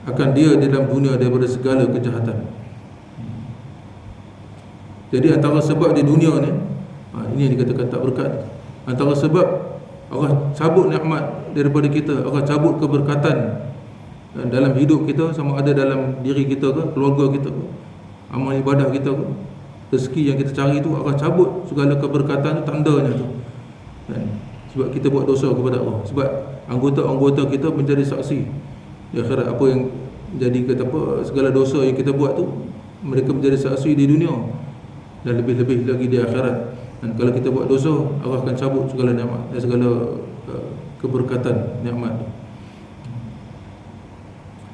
akan dia di dalam dunia daripada segala kejahatan. Jadi antara sebab di dunia ni, ini yang dikatakan tak berkat. Antara sebab Allah cabut nikmat daripada kita, Allah cabut keberkatan dalam hidup kita, sama ada dalam diri kita ke, keluarga kita ke, amal ibadah kita ke, rezeki yang kita cari tu, Allah cabut segala keberkatan tu, tandanya tu. Sebab kita buat dosa kepada Allah. Sebab anggota-anggota kita menjadi saksi di akhirat. Apa yang jadi kata apa, segala dosa yang kita buat tu, mereka menjadi saksi di dunia dan lebih-lebih lagi di akhirat. Dan kalau kita buat dosa, Allah akan cabut segala nikmat dan segala keberkatan nikmat.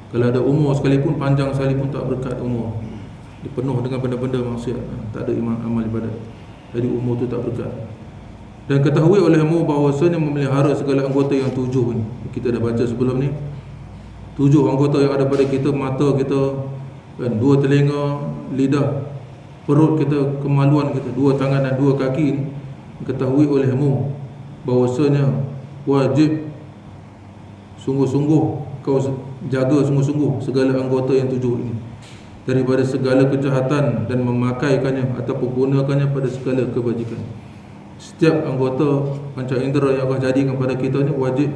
Kalau ada umur sekalipun, panjang sekalipun, tak berkat umur, dipenuh dengan benda-benda maksiat, tak ada amal ibadat, jadi umur tu tak berkat. Dan ketahui olehmu bahawasanya memelihara segala anggota yang 7 ni, kita dah baca sebelum ni, 7 anggota yang ada pada kita, mata kita, dan 2 telinga, lidah, perut kita, kemaluan kita, 2 tangan dan 2 kaki ni, ketahui olehmu bahawasanya wajib sungguh-sungguh kau jaga sungguh-sungguh segala anggota yang 7 ini daripada segala kejahatan dan memakaikannya ataupun gunakannya pada segala kebajikan. Setiap anggota panca indera yang Allah jadikan pada kita ni wajib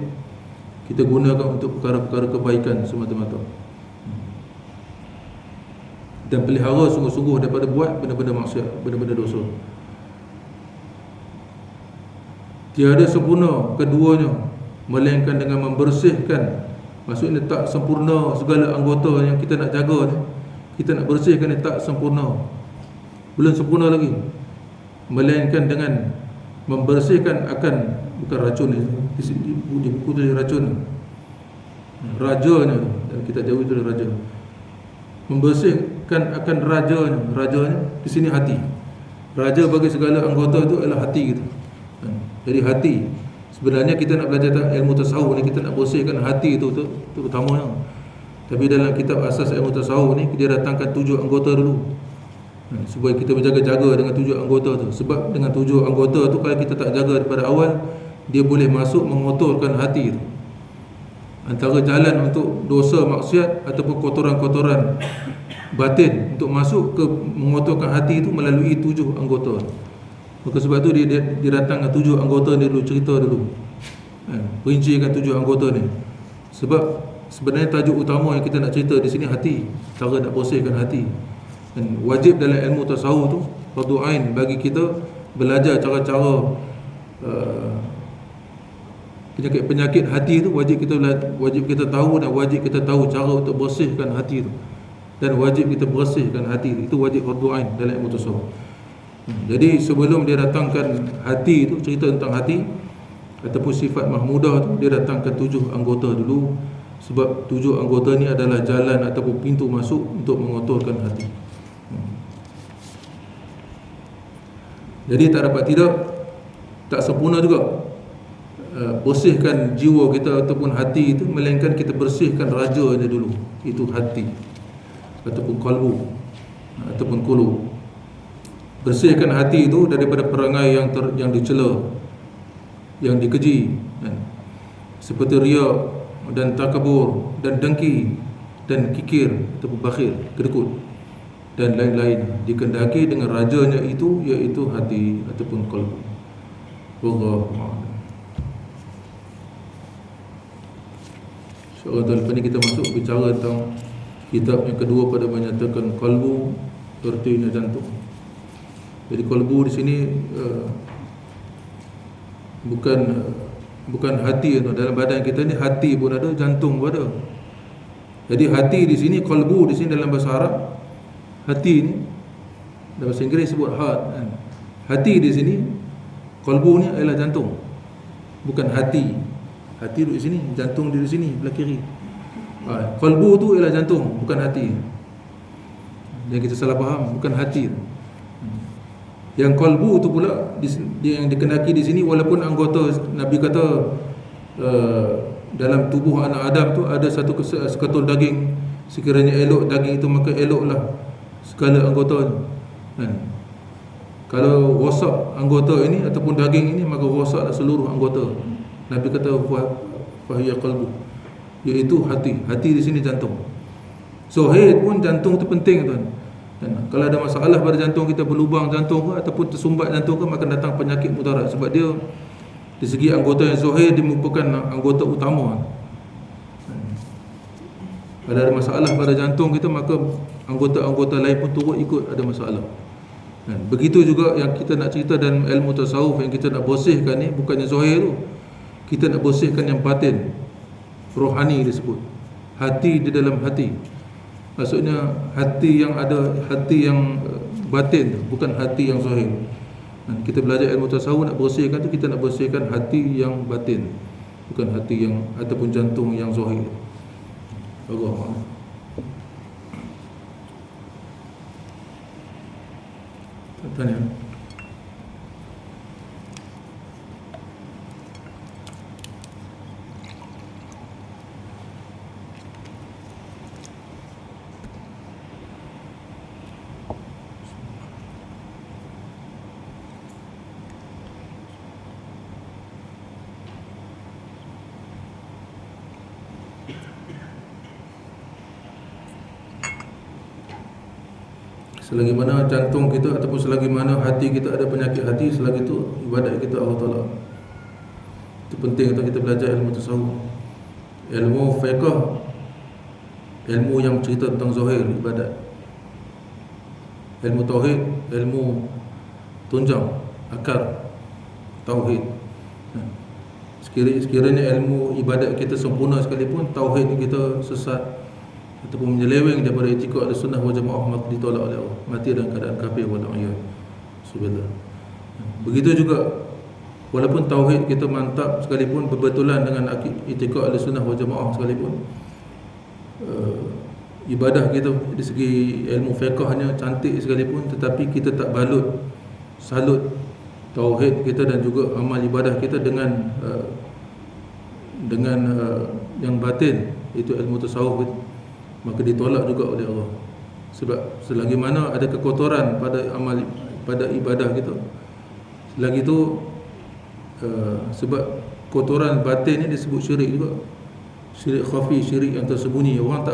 kita gunakan untuk perkara-perkara kebaikan semata-mata, dan pelihara sungguh-sungguh daripada buat benda-benda maksiat, benda-benda dosa. Tiada sempurna keduanya melainkan dengan membersihkan. Maksudnya tak sempurna segala anggota yang kita nak jaga ni, kita nak bersihkan ni tak sempurna, belum sempurna lagi, melainkan dengan membersihkan akan, bukan racun ni, di buku tu racun, rajanya, dan kita jauh itu raja, membersihkan akan rajanya di sini hati. Raja bagi segala anggota itu adalah hati kita. Jadi hati, sebenarnya kita nak belajar ilmu tasawuf ni, kita nak bersihkan hati itu utamanya. Tapi dalam kitab asas ilmu tasawuf ni, dia datangkan 7 anggota dulu, supaya kita berjaga-jaga dengan 7 anggota tu. Sebab dengan 7 anggota tu, kalau kita tak jaga daripada awal, dia boleh masuk mengotorkan hati tu. Antara jalan untuk dosa maksiat ataupun kotoran-kotoran batin untuk masuk ke mengotorkan hati itu melalui 7 anggota. Maka sebab tu dia datangkan 7 anggota ni dulu, cerita dulu, perincikan 7 anggota ni. Sebab sebenarnya tajuk utama yang kita nak cerita di sini hati, cara nak bersihkan hati. Dan wajib dalam ilmu tasawuf tu, fardu ain bagi kita belajar cara-cara penyakit hati tu, wajib kita tahu, dan wajib kita tahu cara untuk bersihkan hati tu. dan wajib kita bersihkan hati. Itu wajib fardu ain dalam ilmu tasawuf. Jadi sebelum dia datangkan hati itu, cerita tentang hati ataupun sifat mahmudah tu, dia datangkan 7 anggota dulu. Sebab 7 anggota ni adalah jalan ataupun pintu masuk untuk mengotorkan hati. Jadi tak dapat tidak, tak sempurna juga bersihkan jiwa kita ataupun hati itu, melainkan kita bersihkan rajanya dulu, itu hati ataupun qalbu ataupun qulub. Bersihkan hati itu daripada perangai yang dicela, yang dikeji, seperti riya dan takabur dan dengki dan kikir ataupun bakhil, kedekut dan lain-lain, dikendaki dengan rajanya itu, iaitu hati ataupun qalbu. Wallahu a'lam. InsyaAllah lepas ni kita masuk bicara tentang kitab yang kedua pada menyatakan qalbu, artinya jantung. Jadi qalbu di sini bukan hati. Dalam badan kita ni hati pun ada, jantung pun ada. Jadi hati di sini, qalbu di sini dalam bahasa Arab, hati ni dalam bahasa Inggeris sebut heart kan. Hati di sini, qalbu ni adalah jantung, bukan hati. Hati duduk di sini, jantung di sini belah kiri. Qalbu tu ialah jantung, bukan hati. Yang kita salah faham, bukan hati. Yang qalbu tu pula yang dikendaki di sini, walaupun anggota Nabi kata dalam tubuh anak Adam tu ada satu sekatul daging, sekiranya elok daging itu maka eloklah segala anggota kan. Kalau rosak anggota ini ataupun daging ini, maka rosaklah seluruh anggota. Nabi kata fahiya qalbu, iaitu hati. Hati di sini jantung. Zuhair pun jantung tu penting tuan. Dan kalau ada masalah pada jantung kita, berlubang jantung ke ataupun tersumbat jantung ke, maka datang penyakit mudarat. Sebab dia di segi anggota yang zuhair, dia merupakan anggota utama. Kalau ada masalah pada jantung kita, maka anggota-anggota lain pun turut ikut ada masalah. Begitu juga yang kita nak cerita dalam ilmu tasawuf, yang kita nak bersihkan ni bukannya zuhair tu, kita nak bersihkan yang batin, rohani disebut. Hati di dalam hati. Maksudnya hati yang ada, hati yang batin, bukan hati yang zahir. Kita belajar ilmu tasawuf, nak bersihkan tu, kita nak bersihkan hati yang batin, bukan hati yang ataupun jantung yang zahir. Allah. Tanya. Selagi mana jantung kita ataupun selagi mana hati kita ada penyakit hati, selagi itu ibadat kita Allah Ta'ala. Itu penting untuk kita belajar ilmu tasawuf. Ilmu fiqh, ilmu yang cerita tentang zahir ibadat. Ilmu tauhid, ilmu tunjang, akar tauhid. Sekiranya ilmu ibadat kita sempurna sekalipun, tauhid kita sesat ataupun menyeleweng daripada etika Ahlussunnah wal Jamaah, maka ditolak oleh Allah, mati dalam keadaan kafir wal'iyad. Subhanallah. Begitu juga walaupun tauhid kita mantap sekalipun, berbetulan dengan etika Ahlussunnah wal Jamaah sekalipun, ibadah kita dari segi ilmu fiqhnya cantik sekalipun, tetapi kita tak salut tauhid kita dan juga amal ibadah kita dengan yang batin, itu ilmu tasawuf, maka ditolak juga oleh Allah. Sebab selagi mana ada kekotoran pada amal, pada ibadah kita, selagi itu sebab kotoran batin ni disebut syirik juga. Syirik khafi, syirik yang tersembunyi. Orang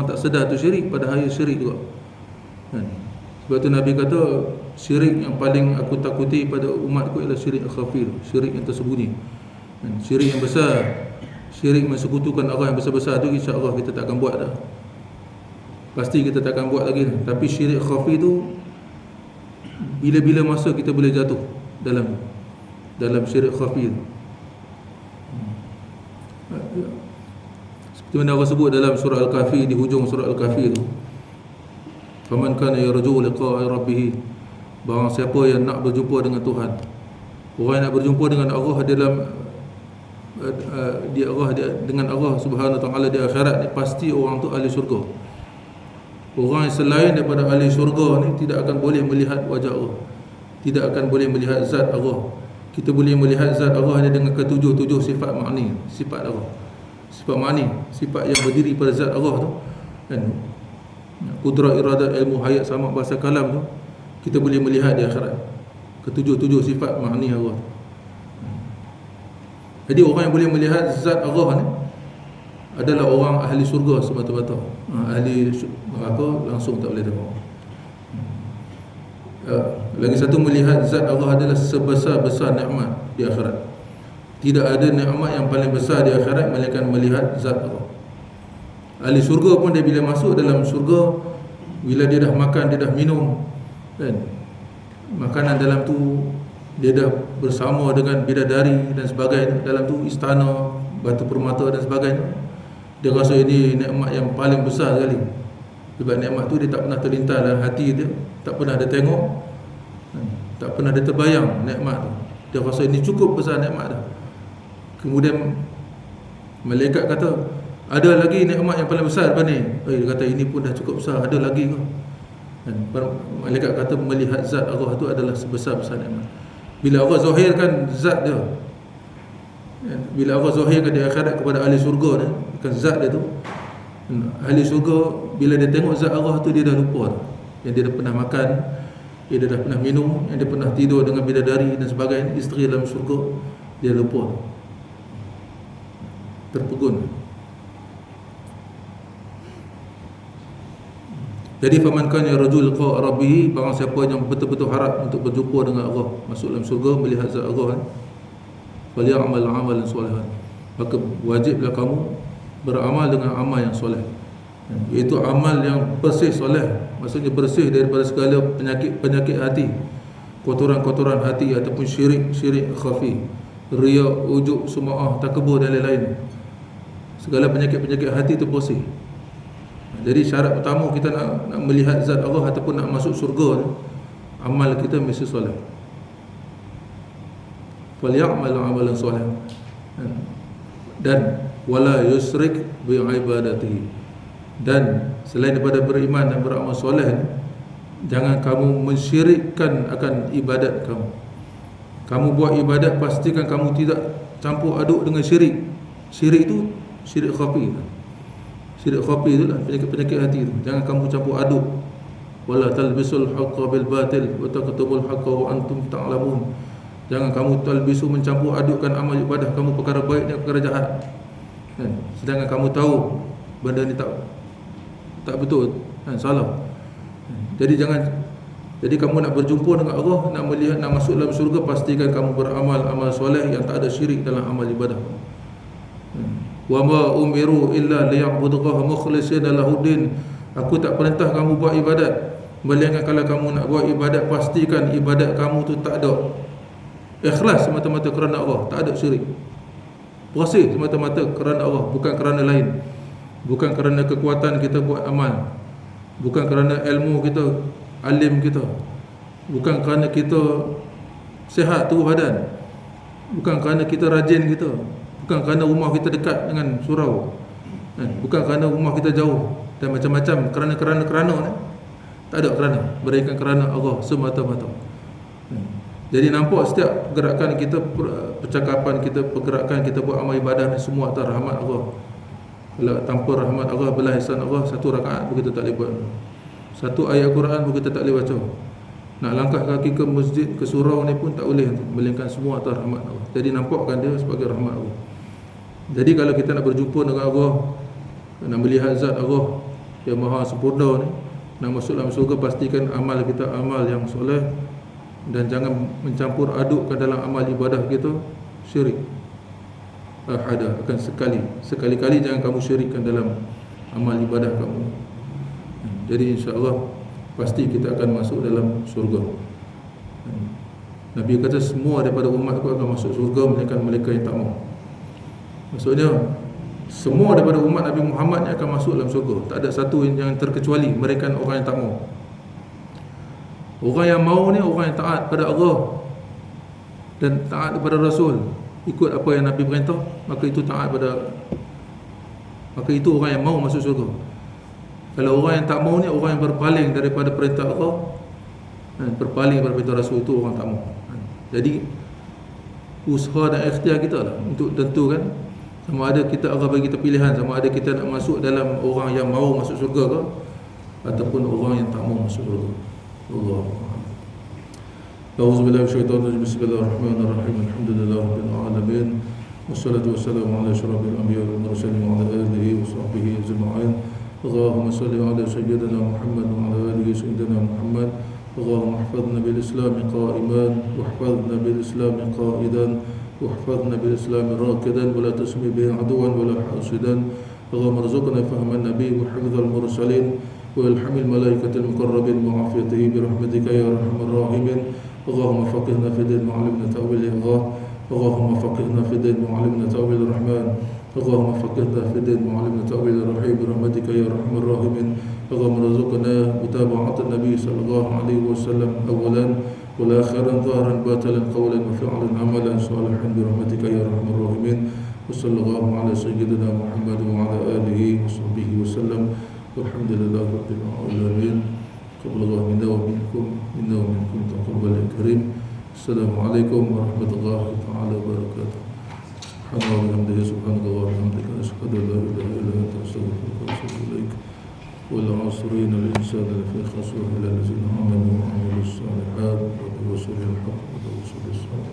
tak sedar tu syirik, padahal syirik juga. Sebab tu Nabi kata, syirik yang paling aku takuti pada umatku ialah syirik khafi, syirik yang tersembunyi. Syirik yang besar, syirik mensekutukan Allah yang besar-besar tu, insya-Allah kita takkan buat dah. Pasti kita takkan buat lagi. Tapi syirik khafi tu, bila-bila masa kita boleh jatuh dalam syirik khafi tu. Seperti mana Allah sebut dalam surah Al-Kahfi, di hujung surah Al-Kahfi tu, Faman kana yarju liqa'a rabbih, barang siapa yang nak berjumpa dengan Tuhan. Orang yang nak berjumpa dengan Allah dalam dengan Allah Subhanahu wa taala di akhirat ni, pasti orang tu ahli syurga. Orang yang selain daripada ahli syurga ni tidak akan boleh melihat wajah Allah, tidak akan boleh melihat zat Allah. Kita boleh melihat zat Allah ni dengan ketujuh sifat makni, sifat Allah, sifat makni, sifat yang berdiri pada zat Allah tu kan. Qudrah, iradat, ilmu, hayat, sama, bahasa, kalam tu kita boleh melihat di akhirat, ketujuh sifat makni Allah. Jadi orang yang boleh melihat zat Allah ni adalah orang ahli syurga semata-mata. Ahli neraka langsung tak boleh tengok. Lagi satu, melihat zat Allah adalah sebesar-besar nikmat di akhirat. Tidak ada nikmat yang paling besar di akhirat melainkan melihat zat Allah. Ahli syurga pun dia bila masuk dalam syurga, bila dia dah makan, dia dah minum kan, makanan dalam tu dia dah bersama dengan bidadari dan sebagainya, dalam tu istana, batu permata dan sebagainya. Dia rasa ini nikmat yang paling besar sekali. Sebab nikmat tu dia tak pernah terlintas dalam hati dia, tak pernah dia tengok, tak pernah dia terbayang nikmat tu. Dia rasa ini cukup besar nikmat dah. Kemudian malaikat kata, ada lagi nikmat yang paling besar daripada ni. Dia kata ini pun dah cukup besar, ada lagi ke? Dan malaikat kata melihat zat Allah tu adalah sebesar-besar nikmat. Bila Allah zahirkan zat dia, bila Allah zahirkan di akhirat kepada ahli syurga ni, bukan zat dia tu, ahli syurga bila dia tengok zat Allah tu, dia dah lupa yang dia dah pernah makan, dia dah pernah minum, yang dia pernah tidur dengan bidadari dan sebagainya, isteri dalam syurga, dia lupa, terpegun. Jadi faman kana yarju liqa'a rabbih, barang siapa yang betul-betul harap untuk berjumpa dengan Allah, masuk dalam syurga, melihat zat Allah, falyamal amalan solehan, maka wajiblah kamu beramal dengan amal yang soleh, iaitu amal yang bersih soleh, maksudnya bersih daripada segala penyakit hati, kotoran-kotoran hati ataupun syirik khafi, riya, ujub, sum'ah, takabur dan lain-lain. Segala penyakit hati itu bersih. Jadi syarat pertama kita nak melihat zat Allah ataupun nak masuk syurga, amal kita mesti soleh. Falyamal amalan soleh, dan wala yusrik bi ibadatihi, dan selain daripada beriman dan beramal soleh, jangan kamu mensyirikkan akan ibadat kamu. Kamu buat ibadat, pastikan kamu tidak campur aduk dengan syirik. Syirik itu syirik khafi. Syirik khafi itulah penyakit hati itu. Jangan kamu campur aduk. Wala talbisul haqqa bil batil wa taqtumul haqqa wa antum ta'lamun. Jangan kamu talbisu, mencampur adukkan amal ibadah kamu, perkara baik dan perkara jahat, kan? Sedangkan kamu tahu benda ni tak betul, kan? Salah. Jadi kamu nak berjumpa dengan Allah, nak melihat, nak masuk dalam syurga, pastikan kamu beramal amal soleh yang tak ada syirik dalam amal ibadah. Wa ma umiru illa liya'budullaha mukhlishina lahuddin. Aku tak perintah kamu buat ibadat, melainkan kalau kamu nak buat ibadat, pastikan ibadat kamu tu tak ada ikhlas semata-mata kerana Allah, tak ada syirik. Bersih semata-mata kerana Allah, bukan kerana lain. Bukan kerana kekuatan kita buat amal, bukan kerana ilmu kita, alim kita, bukan kerana kita sihat tubuh badan, bukan kerana kita rajin kita, bukan kerana rumah kita dekat dengan surau, bukan kerana rumah kita jauh, dan macam-macam kerana ni. Tak ada kerana, melainkan kerana Allah semata-mata. Jadi nampak setiap gerakan kita, percakapan kita, pergerakan kita buat amal ibadah ni semua atas rahmat Allah. Kalau tanpa rahmat Allah, belah ihsan Allah, satu rakaat pun kita tak boleh buat, satu ayat Quran pun kita tak boleh baca, nak langkah kaki ke masjid, ke surau ni pun tak boleh, melainkan semua atas rahmat Allah. Jadi nampakkan dia sebagai rahmat Allah. Jadi kalau kita nak berjumpa dengan Allah, nak melihat zat Allah yang maha sempurna ni, nak masuk dalam syurga, pastikan amal kita amal yang soleh, dan jangan mencampur adukkan dalam amal ibadah kita syirik. Ada akan sekali-kali jangan kamu syirikkan dalam amal ibadah kamu. Jadi insya-Allah pasti kita akan masuk dalam syurga. Nabi kata semua daripada umatku akan masuk syurga, melainkan mereka yang tak mau. Maksudnya semua daripada umat Nabi Muhammad yang akan masuk dalam syurga, tak ada satu yang terkecuali, mereka orang yang tak mau. Orang yang mau ni orang yang taat pada Allah dan taat kepada Rasul, ikut apa yang Nabi perintah, maka itu taat pada, maka itu orang yang mau masuk syurga. Kalau orang yang tak mau ni orang yang berpaling daripada perintah Allah, berpaling daripada perintah Rasul, itu orang tak mau. Jadi usaha dan ikhtiar kita lah untuk tentukan sama ada kita akan bagi kita pilihan, sama ada kita nak masuk dalam orang yang mau masuk syurga ke ataupun orang yang tak mau masuk syurga. Allah. A'udzubillahi minasyaitonir rajim. Bismillahirrahmanirrahim. Alhamdulillahirabbil alamin. Wassalatu wassalamu ala asyrafil anbiya'i wal mursalin wa ala alihi wa sahbihi ajma'in. Allahumma shalli ala sayyidina Muhammad wa ala alihi sayyidina Muhammad. اللهم احفظنا بالإسلام قائما واحفظنا بالإسلام قائدا واحفظنا بالإسلام راكدا ولا تسمي به عدوا ولا حاسدا. اللهم ارزقنا فهم النبي وحفظ المرسلين والحم الملائكة المقربين وعافيته برحمتك يا أرحم الراحمين. اللهم فقهنا في الدين وعلمنا تأويل الله. اللهم فقهنا في الدين وعلمنا تأويل الرحمن. اللهم فقهنا في الدين وعلمنا تأويل الرحيم برحمتك يا أرحم الراحمين. اللهم ارزقنا متابعة النبي صلى الله عليه وسلم أولا والآخرا ظاهرا باطلا قولا وفعلا عملا صالحا برحمتك يا أرحم الراحمين. وصلى الله على سيدنا محمد وعلى آله وصحبه وسلم والحمد لله رب العالمين. قبل الله منا ومنكم تقبل الكريم. السلام عليكم ورحمة الله تعالى وبركاته. سبحان الله وبحمده سبحانك اللهم وبحمدك أشهد أن لا إله إلا أنت أستغفرك وأتوب إليك. والعصر إن الإنسان لفي خسر إلا الذين آمنوا وعملوا الصالحات وتواصوا بالحق وتواصوا بالصبر.